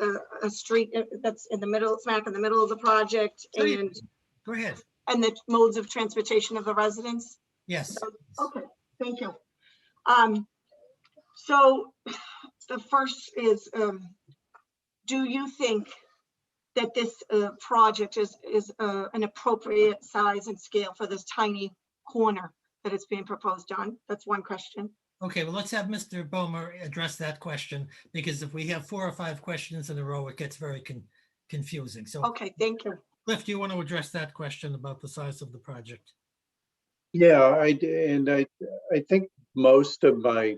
street that's in the middle, smack in the middle of the project, and go ahead. And the modes of transportation of the residents? Yes. Okay, thank you. So the first is, do you think that this project is an appropriate size and scale for this tiny corner that it's being proposed on? That's one question. Okay, well, let's have Mr. Ballmer address that question, because if we have 4 or 5 questions in a row, it gets very confusing. So, okay, thank you. Cliff, do you want to address that question about the size of the project? Yeah, I think most of I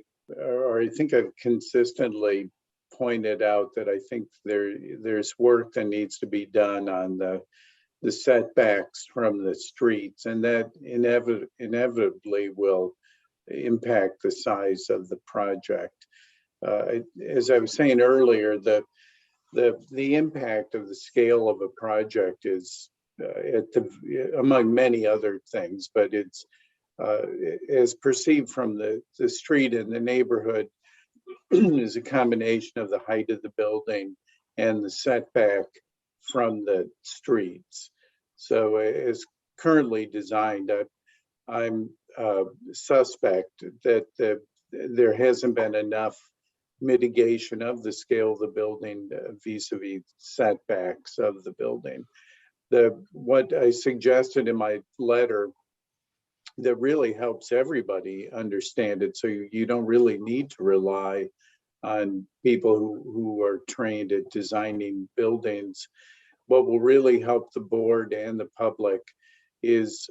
think I've consistently pointed out that I think there's work that needs to be done on the setbacks from the streets, and that inevitably will impact the size of the project. As I was saying earlier, the impact of the scale of a project is among many other things, but it's as perceived from the street in the neighborhood is a combination of the height of the building and the setback from the streets. So as currently designed, I'm suspect that there hasn't been enough mitigation of the scale of the building vis-a-vis setbacks of the building. What I suggested in my letter that really helps everybody understand it, so you don't really need to rely on people who are trained at designing buildings. What will really help the board and the public is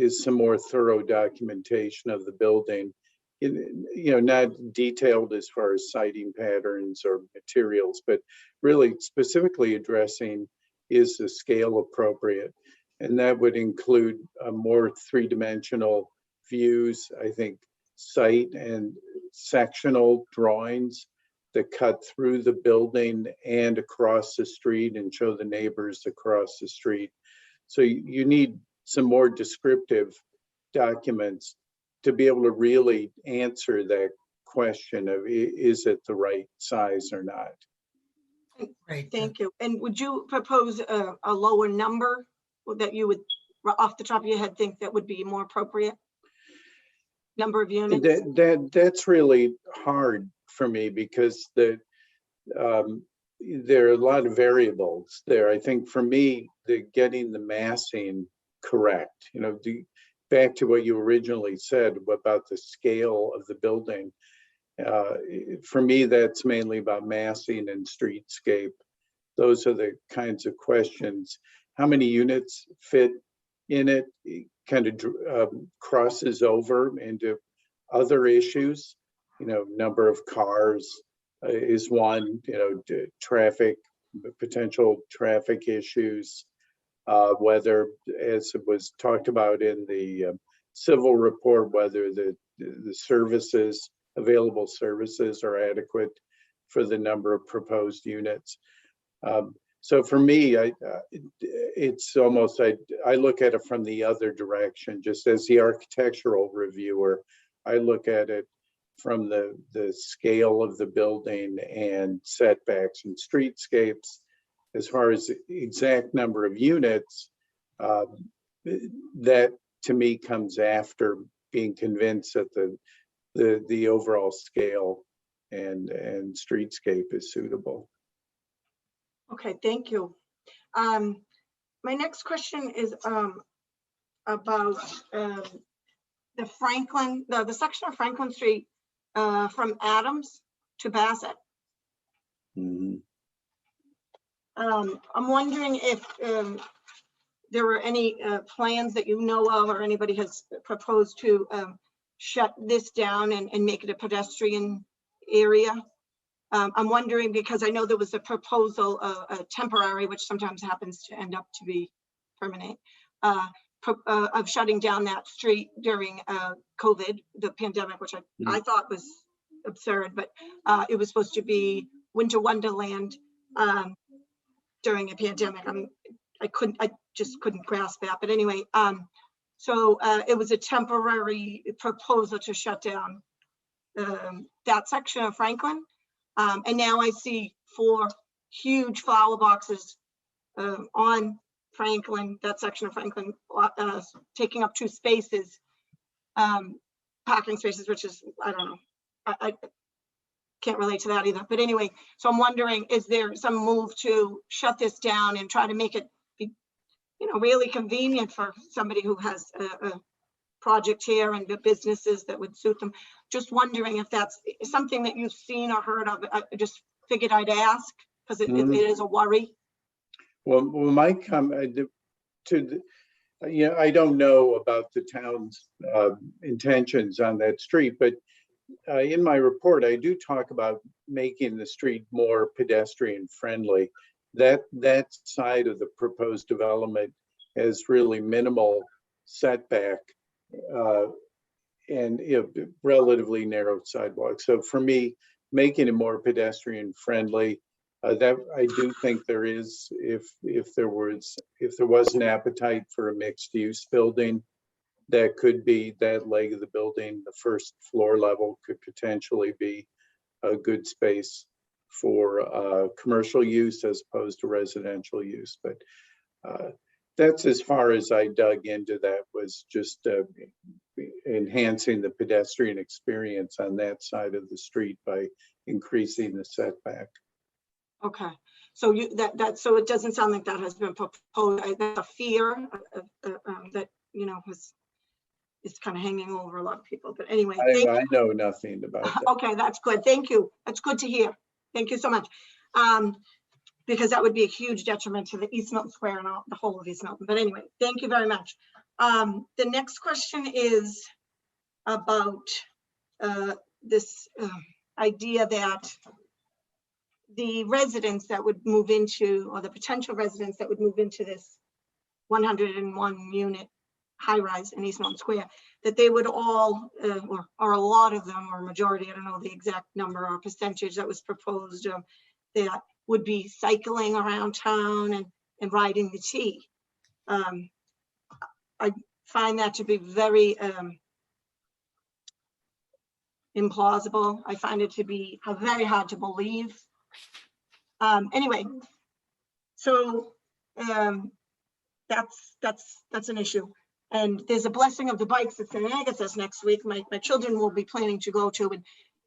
some more thorough documentation of the building. Not detailed as far as siting patterns or materials, but really specifically addressing, is the scale appropriate? And that would include more three-dimensional views, I think, site and sectional drawings that cut through the building and across the street and show the neighbors across the street. So you need some more descriptive documents to be able to really answer that question of, is it the right size or not? Great. Thank you. And would you propose a lower number that you would, off the top of your head, think that would be more appropriate? Number of units? That's really hard for me, because there are a lot of variables there. I think for me, getting the massing correct, back to what you originally said about the scale of the building. For me, that's mainly about massing and streetscape. Those are the kinds of questions. How many units fit in it kind of crosses over into other issues number of cars is one, traffic, potential traffic issues, whether, as it was talked about in the civil report, whether the services, available services are adequate for the number of proposed units. So for me, it's almost, I look at it from the other direction, just as the architectural reviewer. I look at it from the scale of the building and setbacks and streetscapes. As far as the exact number of units, that to me comes after being convinced that the overall scale and streetscape is suitable. Okay, thank you. My next question is about the Franklin, the section of Franklin Street from Adams to Bassett. Mhm. I'm wondering if there were any plans that you know of, or anybody has proposed to shut this down and make it a pedestrian area. I'm wondering, because I know there was a proposal, a temporary, which sometimes happens to end up to be permanent, of shutting down that street during COVID, the pandemic, which I thought was absurd, but it was supposed to be winter wonderland during a pandemic. I just couldn't grasp that. But anyway, so it was a temporary proposal to shut down that section of Franklin. And now I see 4 huge flower boxes on Franklin, that section of Franklin, taking up 2 spaces, parking spaces, which is, I don't know, I can't relate to that either. But anyway, so I'm wondering, is there some move to shut this down and try to make it be, really convenient for somebody who has a project here and the businesses that would suit them? Just wondering if that's something that you've seen or heard of. I just figured I'd ask, because it is a worry. Well, my comment I don't know about the town's intentions on that street, but in my report, I do talk about making the street more pedestrian friendly. That side of the proposed development has really minimal setback and relatively narrow sidewalks. So for me, making it more pedestrian friendly, that I do think there is, if there was an appetite for a mixed use building, that could be that leg of the building, the first floor level could potentially be a good space for commercial use as opposed to residential use. But that's as far as I dug into that, was just enhancing the pedestrian experience on that side of the street by increasing the setback. Okay, so so it doesn't sound like that has been proposed. That's a fear that is kind of hanging over a lot of people. But anyway, I know nothing about that. Okay, that's good. Thank you. That's good to hear. Thank you so much. Because that would be a huge detriment to the East Milton Square and the whole of East Milton. But anyway, thank you very much. The next question is about this idea that the residents that would move into, or the potential residents that would move into this 101 unit high rise in East Milton Square, that they would all, or a lot of them, or majority, I don't know the exact number or percentage that was proposed, that would be cycling around town and riding the T. I find that to be very implausible. I find it to be very hard to believe. Anyway, so that's an issue. And there's a blessing of the bikes at St. Agatha's next week. My children will be planning to go to, and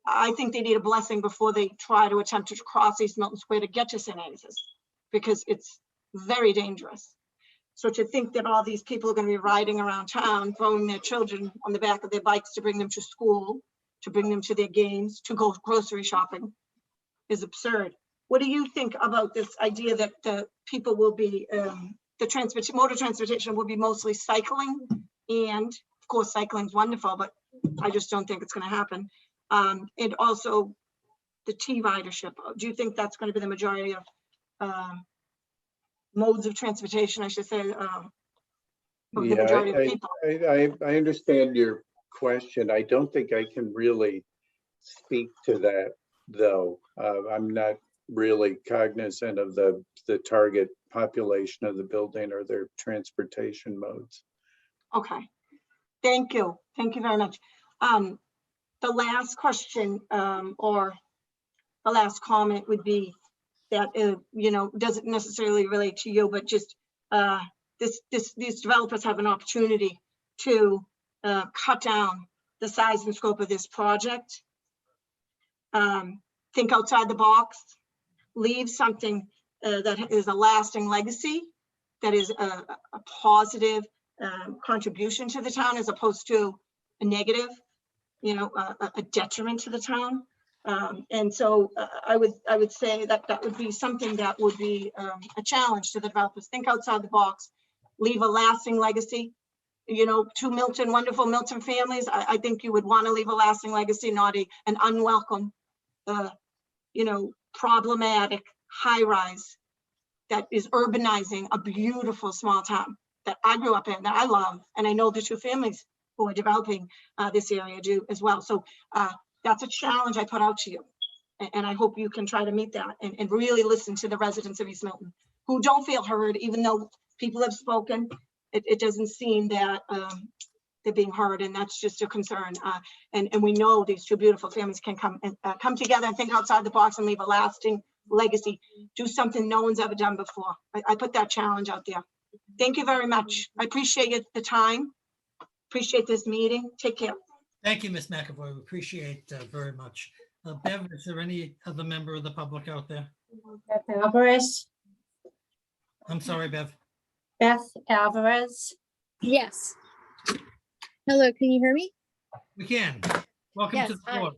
I think they need a blessing before they try to attempt to cross East Milton Square to get to St. Agatha's, because it's very dangerous. So to think that all these people are going to be riding around town, throwing their children on the back of their bikes to bring them to school, to bring them to their games, to go grocery shopping, is absurd. What do you think about this idea that the people will be, motor transportation will be mostly cycling? And of course, cycling is wonderful, but I just don't think it's going to happen. And also the T ridership. Do you think that's going to be the majority of modes of transportation, I should say, of the Yeah, majority of people? I understand your question. I don't think I can really speak to that, though. I'm not really cognizant of the target population of the building or their transportation modes. Okay, thank you. Thank you very much. The last question or the last comment would be that, you know, doesn't necessarily relate to you, but just these developers have an opportunity to cut down the size and scope of this project. Think outside the box, leave something that is a lasting legacy, that is a positive contribution to the town, as opposed to a negative, you know, a detriment to the town. And so I would say that that would be something that would be a challenge to the developers. Think outside the box, leave a lasting legacy. You know, to Milton, wonderful Milton families, I think you would want to leave a lasting legacy, not an unwelcome, you know, problematic high rise that is urbanizing a beautiful small town that I grew up in, that I love, and I know the two families who are developing this area do as well. So that's a challenge I put out to you. And I hope you can try to meet that and really listen to the residents of East Milton who don't feel heard, even though people have spoken. It doesn't seem that they're being heard, and that's just a concern. And we know these two beautiful families can come together and think outside the box and leave a lasting legacy. Do something no one's ever done before. I put that challenge out there. Thank you very much. I appreciate the time. Appreciate this meeting. Take care. Thank you, Ms. McAvoy. We appreciate very much. Bev, is there any other member of the public out there? Beth Alvarez. I'm sorry, Bev. Beth Alvarez. Yes. Hello, can you hear me? We can. Welcome Yes, to the hi. floor.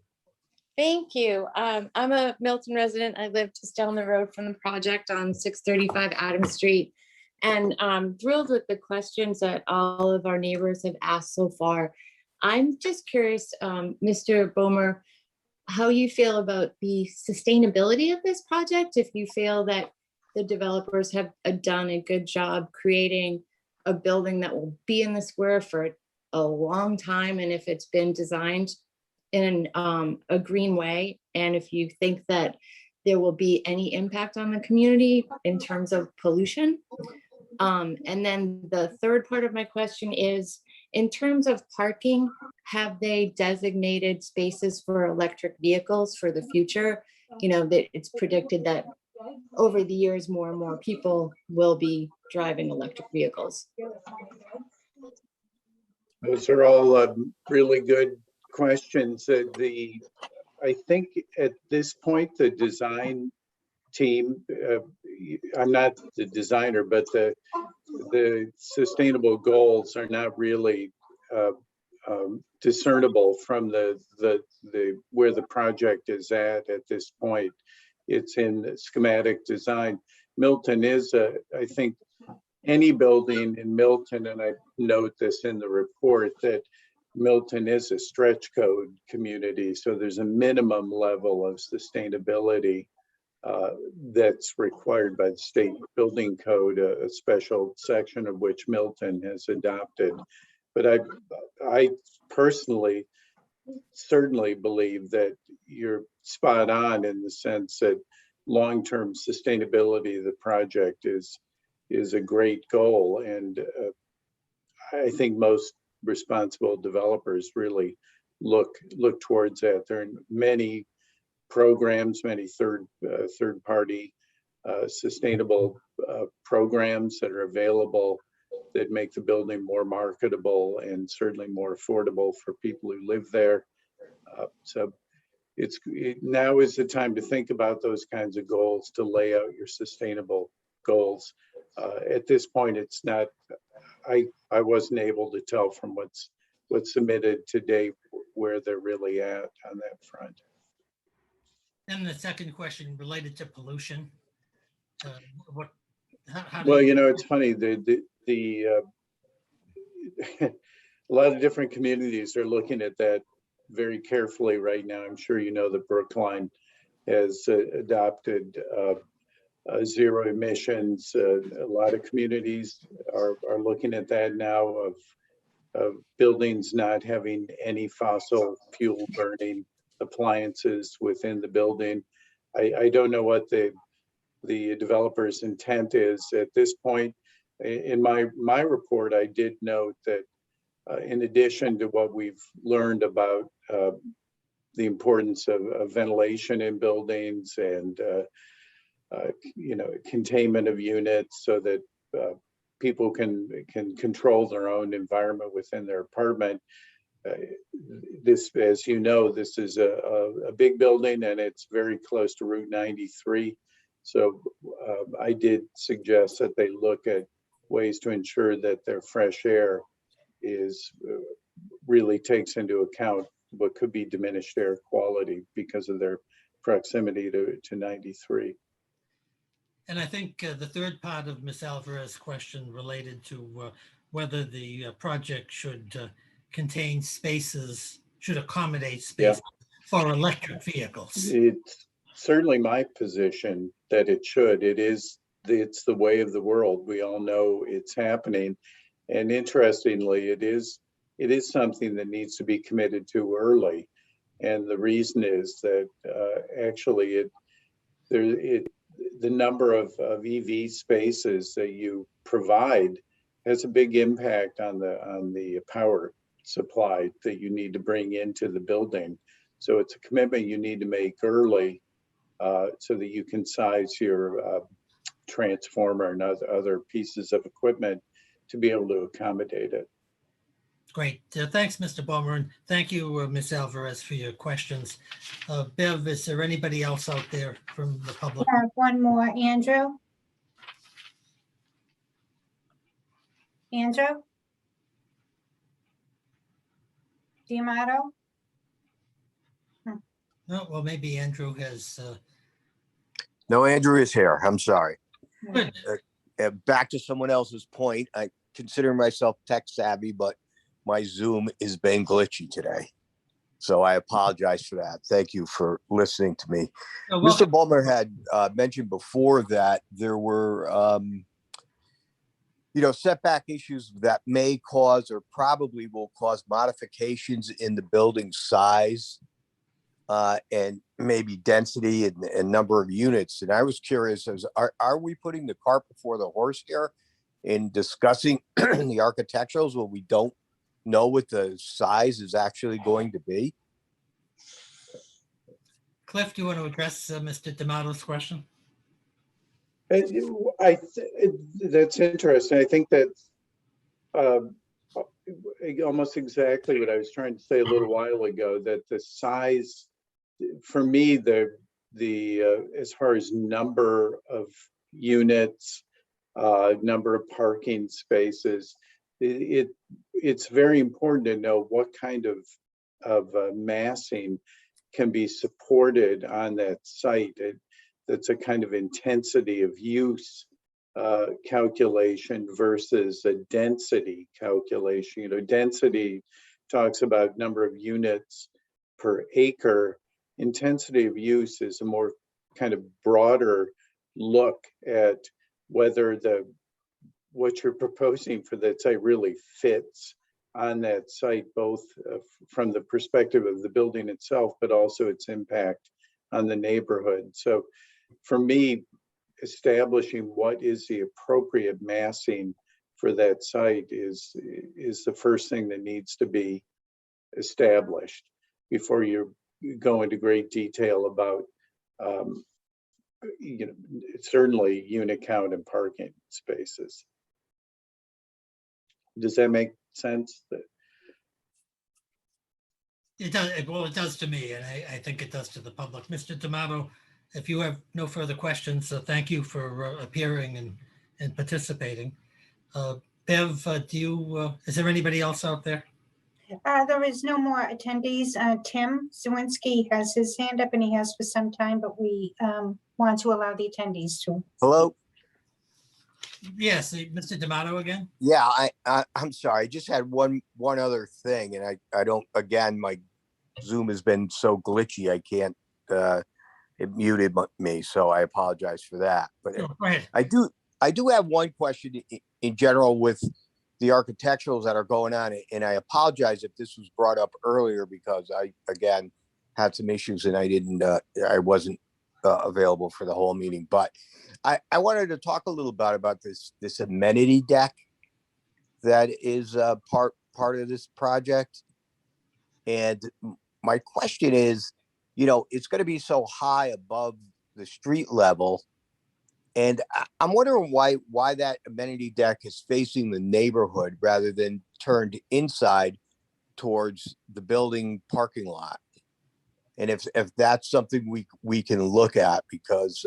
Thank you. I'm a Milton resident. I live just down the road from the project on 635 Adams Street. And I'm thrilled with the questions that all of our neighbors have asked so far. I'm just curious, Mr. Bomer, how you feel about the sustainability of this project, if you feel that the developers have done a good job creating a building that will be in the square for a long time, and if it's been designed in a green way, and if you think that there will be any impact on the community in terms of pollution. And then the third part of my question is, in terms of parking, have they designated spaces for electric vehicles for the future? You know, that it's predicted that over the years, more and more people will be driving electric vehicles. Those are all really good questions. I think at this point, the design team, I'm not the designer, but the sustainable goals are not really discernible from where the project is at this point. It's in schematic design. Milton is, I think, any building in Milton, and I note this in the report, that Milton is a stretch code community. So there's a minimum level of sustainability that's required by the state building code, a special section of which Milton has adopted. But I personally certainly believe that you're spot on in the sense that long-term sustainability of the project is a great goal. And I think most responsible developers really look towards that. There are many programs, many third-party sustainable programs that are available that make the building more marketable and certainly more affordable for people who live there. So now is the time to think about those kinds of goals, to lay out your sustainable goals. At this point, it's not, I wasn't able to tell from what's submitted today where they're really at on that front. And the second question related to pollution. Well, you know, it's funny, a lot of different communities are looking at that very carefully right now. I'm sure you know that Brookline has adopted zero emissions. A lot of communities are looking at that now of buildings not having any fossil fuel burning appliances within the building. I don't know what the developer's intent is at this point. In my report, I did note that in addition to what we've learned about the importance of ventilation in buildings and containment of units so that people can control their own environment within their apartment. This, as you know, this is a big building and it's very close to Route 93. So I did suggest that they look at ways to ensure that their fresh air is really takes into account what could be diminished air quality because of their proximity to 93. And I think the third part of Ms. Alvarez's question related to whether the project should contain spaces, should accommodate space for electric vehicles. It's certainly my position that it should. It's the way of the world. We all know it's happening. And interestingly, it is something that needs to be committed to early. And the reason is that actually the number of EV spaces that you provide has a big impact on the power supply that you need to bring into the building. So it's a commitment you need to make early so that you can size your transformer and other pieces of equipment to be able to accommodate it. Great. Thanks, Mr. Bomer, and thank you, Ms. Alvarez, for your questions. Bev, is there anybody else out there from the public? We have one more, Andrew. Andrew? D'Amato? No, well, maybe Andrew has. No, Andrew is here. I'm sorry. Good. Back to someone else's point. I consider myself tech savvy, but my Zoom is been glitchy today. So I apologize for that. Thank you for listening to me. Mr. Bulmer had mentioned before that there were, setback issues that may cause or probably will cause modifications in the building size and maybe density and number of units. And I was curious, are we putting the cart before the horse here in discussing the architecturals when we don't know what the size is actually going to be? Cliff, do you want to address Mr. D'Amato's question? That's interesting. I think that's almost exactly what I was trying to say a little while ago, that the size, for me, the as far as number of units, number of parking spaces, it's very important to know what kind of massing can be supported on that site. That's a kind of intensity of use calculation versus a density calculation. Density talks about number of units per acre. Intensity of use is a more kind of broader look at whether what you're proposing for that site really fits on that site, both from the perspective of the building itself, but also its impact on the neighborhood. So for me, establishing what is the appropriate massing for that site is the first thing that needs to be established before you go into great detail about certainly unit count and parking spaces. Does that make sense? It does. Well, it does to me, and I think it does to the public. Mr. D'Amato, if you have no further questions, thank you for appearing and participating. Bev, is there anybody else out there? There is no more attendees. Tim Zawinski has his hand up and he has for some time, but we want to allow the attendees to. Hello? Yes, Mr. D'Amato again? Yeah, I'm sorry. I just had one other thing, and I don't, again, my Zoom has been so glitchy, I can't, it muted me, so I apologize for that. But Sure, go ahead. I do have one question in general with the architecturals that are going on, and I apologize if this was brought up earlier because I, again, had some issues and I wasn't available for the whole meeting. But I wanted to talk a little bit about this amenity deck that is part of this project. And my question is, it's going to be so high above the street level. And I'm wondering why that amenity deck is facing the neighborhood rather than turned inside towards the building parking lot. And if that's something we can look at, because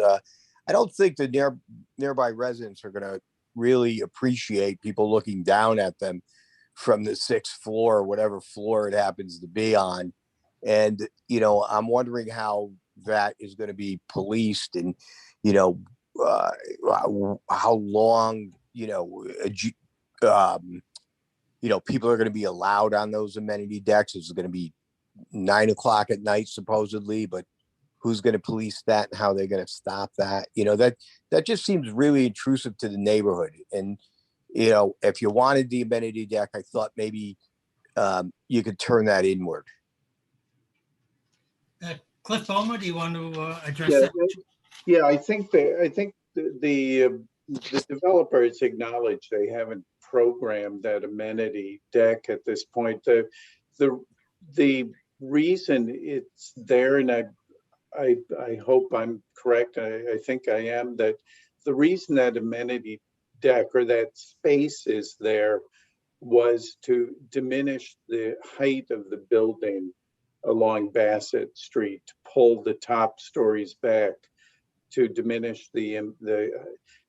I don't think the nearby residents are going to really appreciate people looking down at them from the 6th floor, or whatever floor it happens to be on. And, I'm wondering how that is going to be policed and, how long, people are going to be allowed on those amenity decks. Is it going to be 9 o'clock at night, supposedly, but who's going to police that and how they're going to stop that? That just seems really intrusive to the neighborhood. And, if you wanted the amenity deck, I thought maybe you could turn that inward. Cliff Bowman, do you want to address Yeah, that? yeah, I think the developers acknowledge they haven't programmed that amenity deck at this point. The reason it's there, and I hope I'm correct, I think I am, that the reason that amenity deck or that space is there was to diminish the height of the building along Bassett Street, to pull the top stories back, to diminish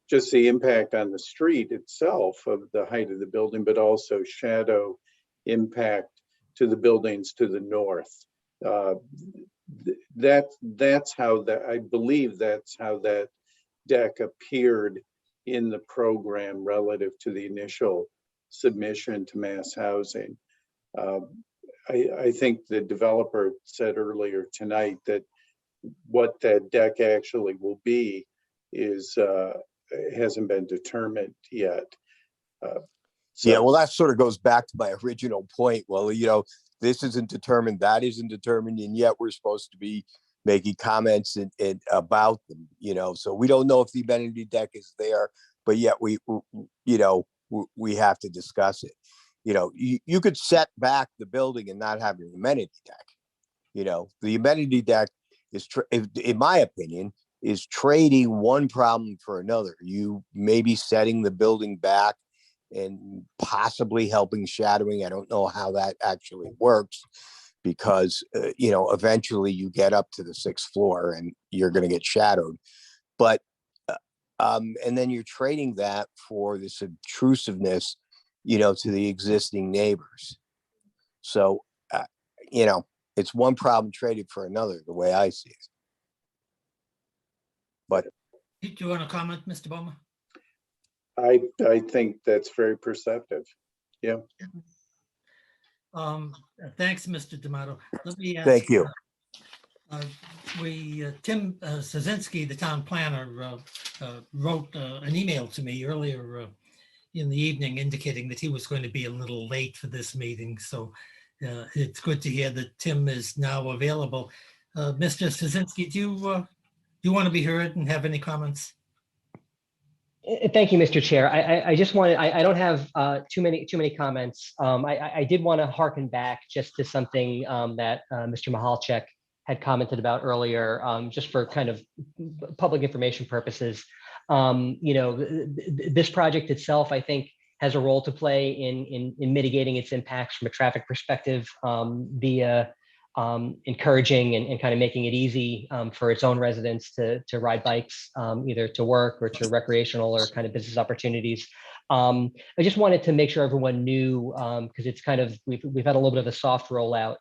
just the impact on the street itself of the height of the building, but also shadow impact to the buildings to the north. That's how I believe that's how that deck appeared in the program relative to the initial submission to Mass Housing. I think the developer said earlier tonight that what that deck actually will be hasn't been determined yet. Yeah, well, that sort of goes back to my original point. Well, this isn't determined, that isn't determined, and yet we're supposed to be making comments and about them, so we don't know if the amenity deck is there, but yet we have to discuss it. You could set back the building and not have an amenity deck. The amenity deck is, in my opinion, is trading one problem for another. You may be setting the building back and possibly helping shadowing. I don't know how that actually works, because eventually you get up to the 6th floor and you're going to get shadowed. But and then you're trading that for this intrusiveness, to the existing neighbors. So it's one problem traded for another, the way I see it. But Do you want to comment, Mr. Bowman? I think that's very perceptive. Yeah. Thanks, Mr. D'Amato. Let me ask, thank you. Tim Szynski, the town planner, wrote an email to me earlier in the evening indicating that he was going to be a little late for this meeting. So it's good to hear that Tim is now available. Mr. Szynski, do you want to be heard and have any comments? Thank you, Mr. Chair. I just wanted, I don't have too many comments. I did want to harken back just to something that Mr. Mahalchek had commented about earlier, just for kind of public information purposes. This project itself, I think, has a role to play in mitigating its impacts from a traffic perspective via encouraging and kind of making it easy for its own residents to ride bikes, either to work or to recreational or kind of business opportunities. I just wanted to make sure everyone knew, because it's kind of, we've had a little bit of a soft rollout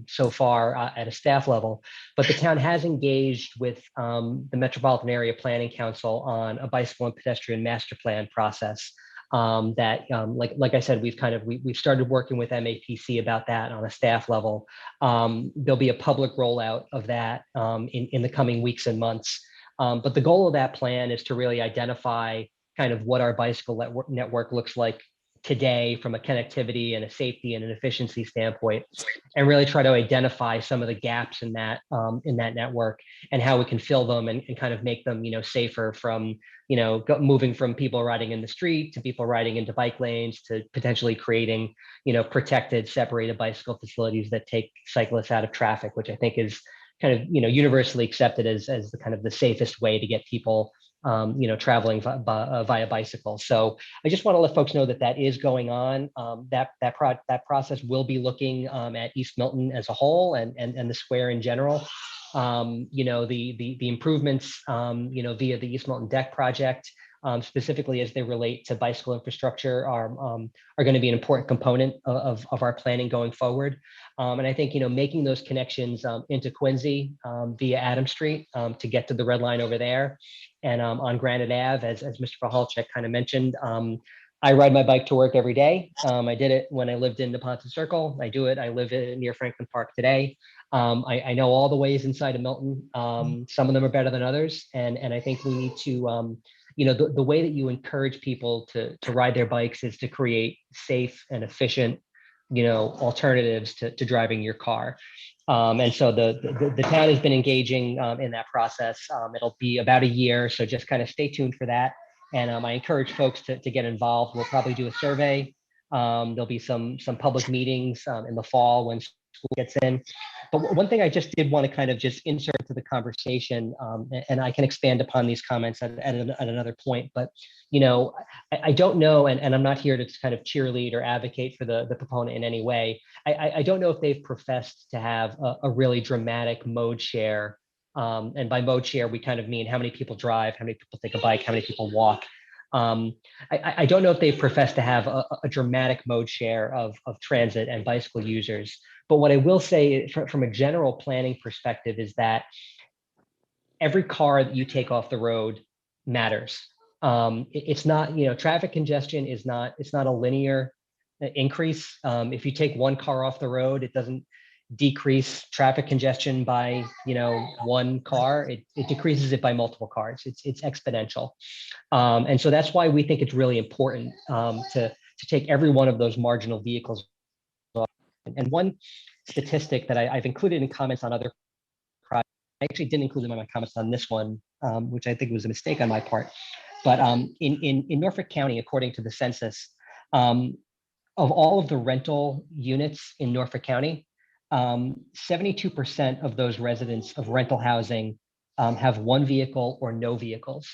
so far at a staff level, but the town has engaged with the Metropolitan Area Planning Council on a bicycle and pedestrian master plan process. like I said, we've started working with MAPC about that on a staff level. There'll be a public rollout of that in the coming weeks and months. But the goal of that plan is to really identify kind of what our bicycle network looks like today from a connectivity and a safety and an efficiency standpoint, and really try to identify some of the gaps in that network and how we can fill them and kind of make them, safer from, moving from people riding in the street to people riding into bike lanes to potentially creating, protected, separated bicycle facilities that take cyclists out of traffic, which I think is kind of, universally accepted as the kind of the safest way to get people traveling via bicycle. So I just want to let folks know that that is going on. That process will be looking at East Milton as a whole and the square in general. The improvements, via the East Milton Deck project, specifically as they relate to bicycle infrastructure, are going to be an important component of our planning going forward. And I think, making those connections into Quincy via Adam Street to get to the red line over there, and on Granite Ave, as Mr. Pahalchek kind of mentioned. I ride my bike to work every day. I did it when I lived in Neponset Circle. I do it. I live near Franklin Park today. I know all the ways inside of Milton. Some of them are better than others. And I think we need to, the way that you encourage people to ride their bikes is to create safe and efficient, alternatives to driving your car. And so the town has been engaging in that process. It'll be about a year, so just kind of stay tuned for that. And I encourage folks to get involved. We'll probably do a survey. There'll be some public meetings in the fall when school gets in. But one thing I just did want to kind of just insert to the conversation, and I can expand upon these comments at another point, but, I don't know, and I'm not here to kind of cheerlead or advocate for the proponent in any way. I don't know if they've professed to have a really dramatic mode share. And by mode share, we kind of mean how many people drive, how many people take a bike, how many people walk. I don't know if they've professed to have a dramatic mode share of transit and bicycle users. But what I will say from a general planning perspective is that every car that you take off the road matters. It's not, traffic congestion is not, it's not a linear increase. If you take one car off the road, it doesn't decrease traffic congestion by, one car. It decreases it by multiple cars. It's exponential. And so that's why we think it's really important to take every one of those marginal vehicles off. And one statistic that I've included in comments on other projects, I actually didn't include them in my comments on this one, which I think was a mistake on my part. But in Norfolk County, according to the census, of all of the rental units in Norfolk County, 72% of those residents of rental housing have one vehicle or no vehicles.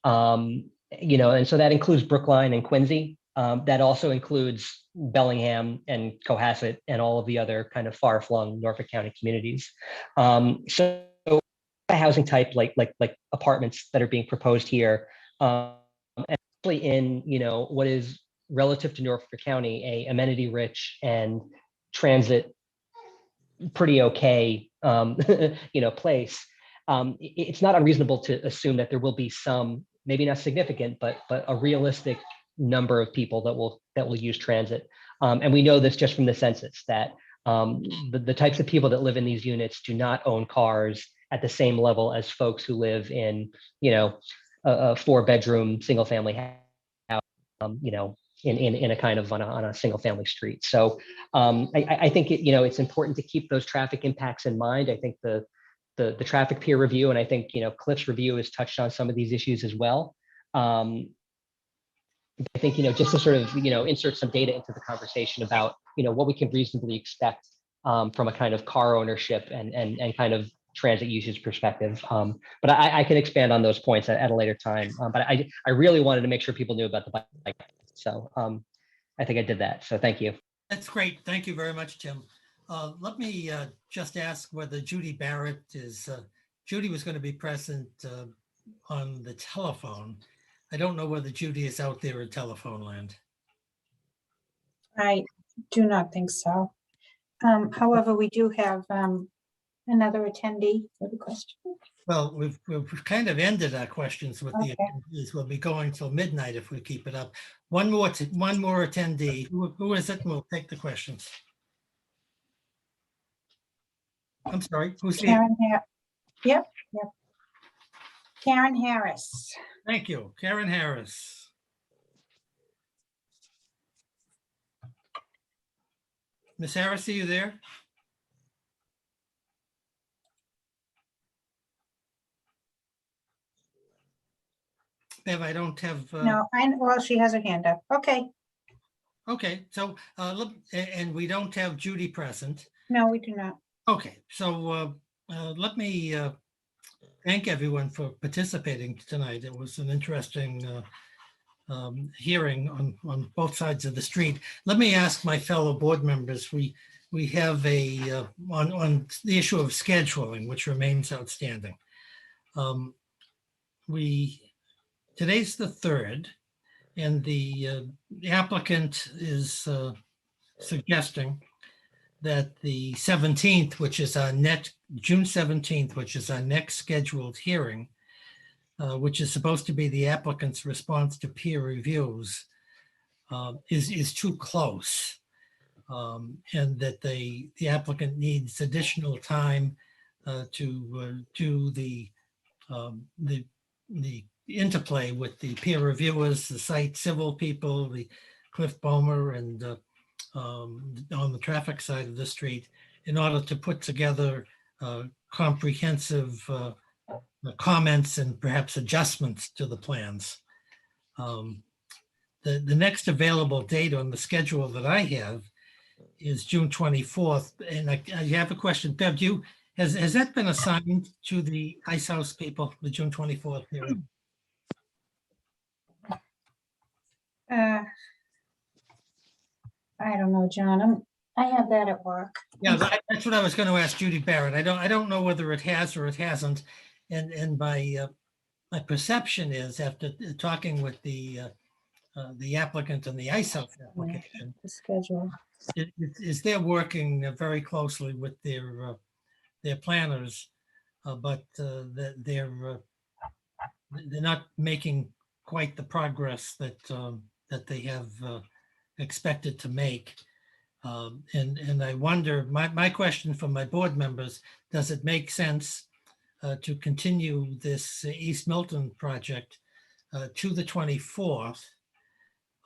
And so that includes Brookline and Quincy. That also includes Bellingham and Cohasset and all of the other kind of far-flung Norfolk County communities. So a housing type like apartments that are being proposed here, especially in what is relative to Norfolk County, a amenity-rich and transit pretty okay place. It's not unreasonable to assume that there will be some, maybe not significant, but a realistic number of people that will use transit. And we know this just from the census that the types of people that live in these units do not own cars at the same level as folks who live in, a 4-bedroom single family house, in a kind of on a single family street. So I think it's important to keep those traffic impacts in mind. I think the traffic peer review, and I think Cliff's review has touched on some of these issues as well. I think just to sort of insert some data into the conversation about what we can reasonably expect from a kind of car ownership and kind of transit usage perspective. But I can expand on those points at a later time. But I really wanted to make sure people knew about the bike. So I think I did that. So thank you. That's great. Thank you very much, Tim. Let me just ask whether Judy Barrett is, Judy was going to be present on the telephone. I don't know whether Judy is out there in telephone land. I do not think so. However, we do have another attendee for the question. Well, we've kind of ended our questions with the Okay. attendees. We'll be going till midnight if we keep it up. One more attendee. Who is it? We'll take the questions. I'm sorry, who's the? Karen, yep. Karen Harris. Thank you, Karen Harris. Miss Harris, are you there? Bev, I don't have. No, well, she has her hand up. Okay. Okay, so look, and we don't have Judy present. No, we do not. Okay, so let me thank everyone for participating tonight. It was an interesting hearing on both sides of the street. Let me ask my fellow board members. We have a on the issue of scheduling, which remains outstanding. Today's the 3rd, and the applicant is suggesting that the 17th, which is our June 17th, which is our next scheduled hearing, which is supposed to be the applicant's response to peer reviews, is too close. And that the applicant needs additional time to do the interplay with the peer reviewers, the site civil people, the Cliff Bomer, and on the traffic side of the street, in order to put together comprehensive comments and perhaps adjustments to the plans. The next available date on the schedule that I have is June 24th. And I have a question. Bev, has that been assigned to the Ice House people, the June 24th hearing? I don't know, John. I have that at work. Yeah, that's what I was going to ask Judy Barrett. I don't know whether it has or it hasn't. And my perception is, after talking with the applicant and the Ice House application, The schedule. is they're working very closely with their planners, but they're not making quite the progress that they have expected to make. And I wonder, my question for my board members, does it make sense to continue this East Milton project to the 24th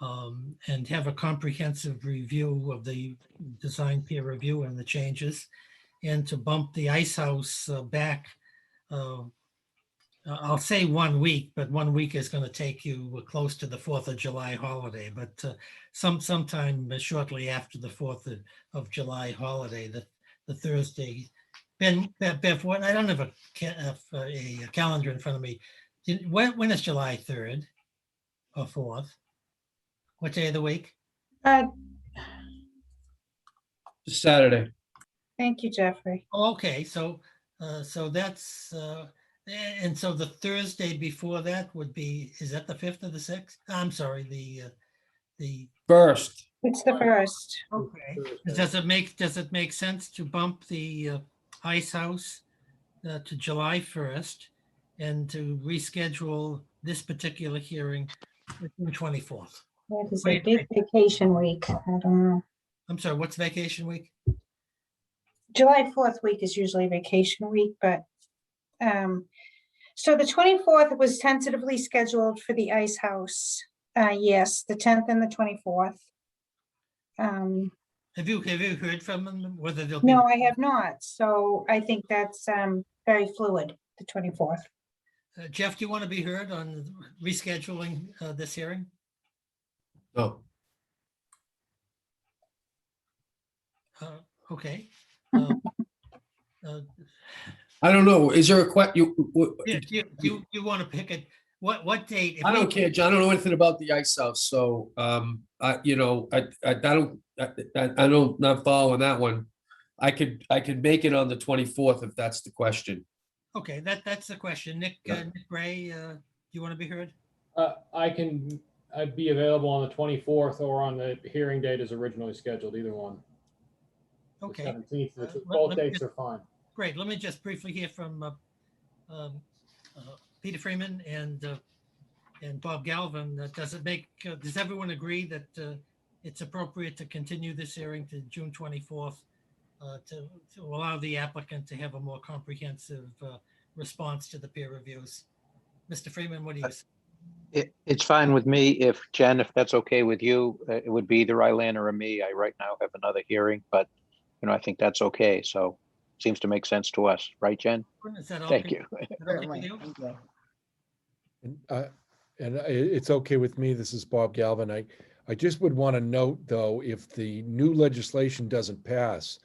and have a comprehensive review of the design peer review and the changes, and to bump the Ice House back? I'll say 1 week, but 1 week is going to take you close to the 4th of July holiday, but sometime shortly after the 4th of July holiday, the Thursday. Bev, what, I don't have a calendar in front of me. When is July 3rd or 4th? What day of the week? Saturday. Thank you, Jeffrey. Okay, so that's and so the Thursday before that would be, is that the 5th or the 6th? I'm sorry, the First. It's the 1st. Okay. Does it make sense to bump the Ice House to July 1st and to reschedule this particular hearing for June 24th? That is a big vacation week. I don't know. I'm sorry, what's vacation week? July 4th week is usually vacation week, but so the 24th was tentatively scheduled for the Ice House. Yes, the 10th and the 24th. Have you heard from them whether they'll be? No, I have not. So I think that's very fluid, the 24th. Jeff, do you want to be heard on rescheduling this hearing? No. Okay. I don't know. Is there a question? Do you want to pick it? What date? I don't care, John. I don't know anything about the Ice House, so I don't not following that one. I could make it on the 24th if that's the question. Okay, that's the question. Nick Gray, do you want to be heard? I'd be available on the 24th or on the hearing date as originally scheduled, either one. Okay. The 17th, both dates are fine. Great. Let me just briefly hear from Peter Freeman and Bob Galvin, does everyone agree that it's appropriate to continue this hearing to June 24th to allow the applicant to have a more comprehensive response to the peer reviews? Mr. Freeman, what do you say? It's fine with me. If Jen, if that's okay with you, it would be either Eileen or me. I right now have another hearing, but I think that's okay. So seems to make sense to us, right, Jen? Is that Thank okay? you. Is that okay with you? And it's okay with me. This is Bob Galvin. I just would want to note, though, if the new legislation doesn't pass,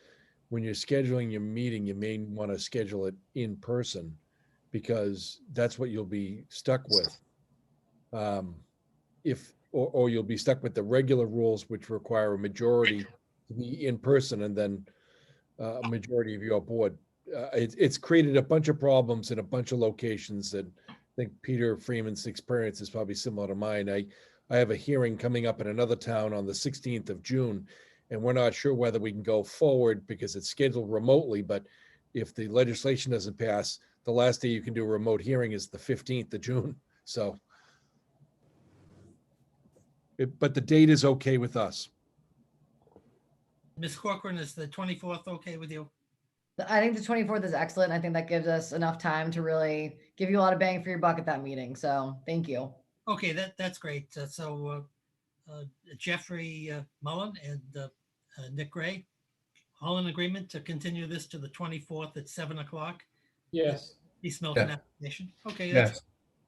when you're scheduling your meeting, you may want to schedule it in person because that's what you'll be stuck with. Or you'll be stuck with the regular rules, which require a majority to be in person and then a majority of your board. It's created a bunch of problems in a bunch of locations that I think Peter Freeman's experience is probably similar to mine. I have a hearing coming up in another town on the 16th of June, and we're not sure whether we can go forward because it's scheduled remotely, but if the legislation doesn't pass, the last day you can do a remote hearing is the 15th of June. So, but the date is okay with us. Ms. Corcoran, is the 24th okay with you? I think the 24th is excellent. I think that gives us enough time to really give you a lot of bang for your buck at that meeting. So thank you. Okay, that's great. Jeffrey Mullen and Nick Gray, all in agreement to continue this to the 24th at 7 o'clock? Yes. East Milton Yeah. application. Okay.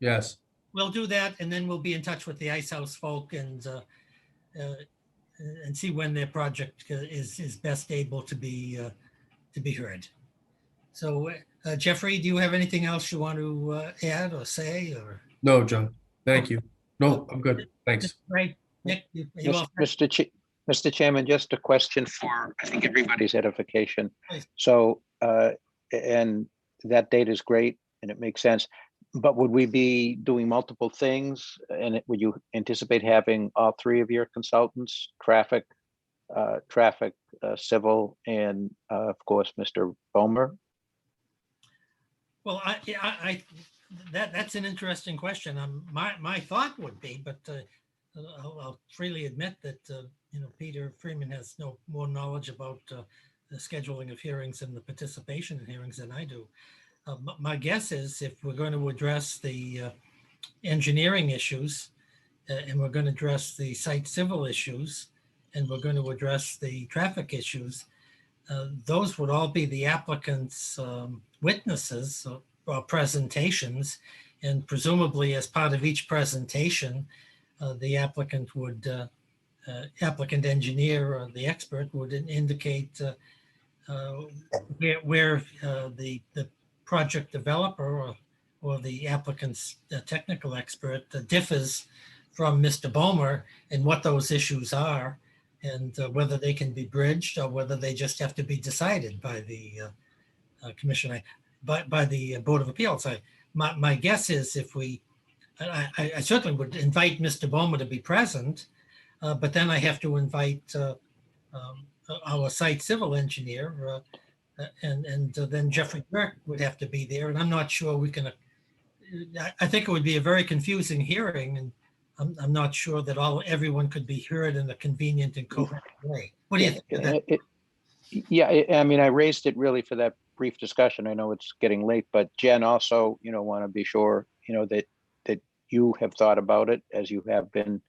Yes. We'll do that, and then we'll be in touch with the Ice House folk and see when their project is best able to be heard. So, Jeffrey, do you have anything else you want to add or say? Or No, John. Thank you. No, I'm good. Thanks. Right, Nick, you all set? Mr. Chairman, just a question for, I think, everybody's edification. Please. So, and that date is great and it makes sense, but would we be doing multiple things? And would you anticipate having all three of your consultants, traffic, civil, and of course, Mr. Bomer? Well, that's an interesting question. My thought would be, but I'll freely admit that Peter Freeman has no more knowledge about the scheduling of hearings and the participation in hearings than I do. My guess is if we're going to address the engineering issues and we're going to address the site civil issues and we're going to address the traffic issues, those would all be the applicant's witnesses or presentations. And presumably as part of each presentation, the applicant applicant engineer or the expert would indicate where the project developer or the applicant's technical expert differs from Mr. Bomer and what those issues are and whether they can be bridged or whether they just have to be decided by the commission, by the Board of Appeals. My guess is if I certainly would invite Mr. Bomer to be present, but then I have to invite our site civil engineer and then Jeffrey Burke would have to be there. And I'm not sure we can, I think it would be a very confusing hearing. And I'm not sure that everyone could be heard in a convenient and coherent way. What do you think of that? I mean, I raised it really for that brief discussion. I know it's getting late, but Jen also, want to be sure, that you have thought about it as you have been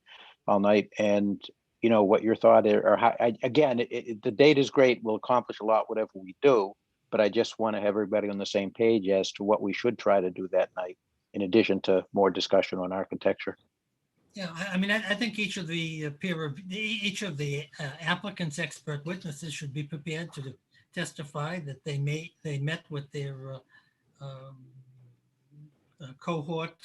all night and, what your thought is, or how, again, the date is great. We'll accomplish a lot, whatever we do, but I just want to have everybody on the same page as to what we should try to do that night, in addition to more discussion on architecture. Yeah, I mean, I think each of the applicant's expert witnesses should be prepared to testify that they met with their cohort,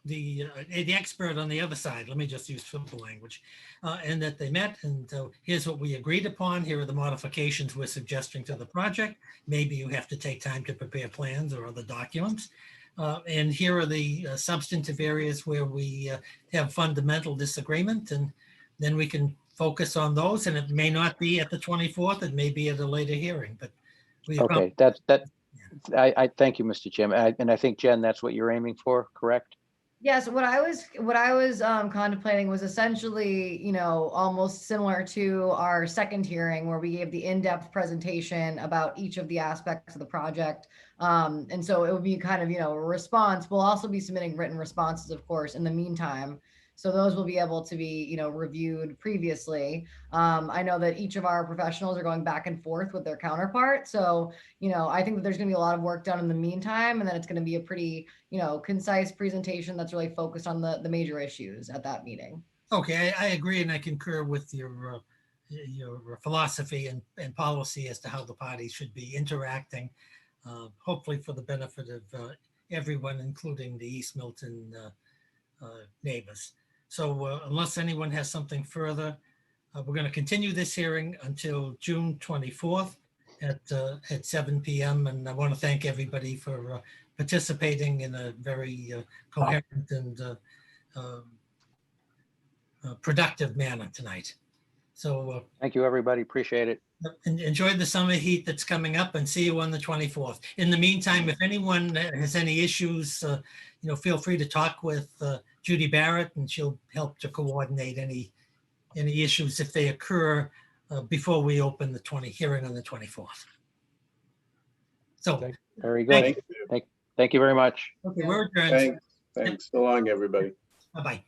the expert on the other side. Let me just use simple language, and that they met. And here's what we agreed upon. Here are the modifications we're suggesting to the project. Maybe you have to take time to prepare plans or other documents. And here are the substantive areas where we have fundamental disagreement, and then we can focus on those. And it may not be at the 24th; it may be at a later hearing. But we okay, I thank you, Mr. Chairman. And I think, Jen, that's what you're aiming for, correct? Yes, what I was contemplating was essentially, almost similar to our second hearing where we gave the in-depth presentation about each of the aspects of the project. And so it would be kind of, a response. We'll also be submitting written responses, of course, in the meantime. So those will be able to be, reviewed previously. I know that each of our professionals are going back and forth with their counterpart. So, I think that there's going to be a lot of work done in the meantime, and then it's going to be a pretty, concise presentation that's really focused on the major issues at that meeting. Okay, I agree, and I concur with your philosophy and policy as to how the parties should be interacting, hopefully for the benefit of everyone, including the East Milton neighbors. So unless anyone has something further, we're going to continue this hearing until June 24th at 7 p.m. And I want to thank everybody for participating in a very coherent and productive manner tonight. So thank you, everybody. Appreciate it. Enjoy the summer heat that's coming up, and see you on the 24th. In the meantime, if anyone has any issues, feel free to talk with Judy Barrett, and she'll help to coordinate any issues if they occur before we open the hearing on the 24th. So very good. Thank you very much. Okay, we're adjourned. Thanks so long, everybody. Bye-bye.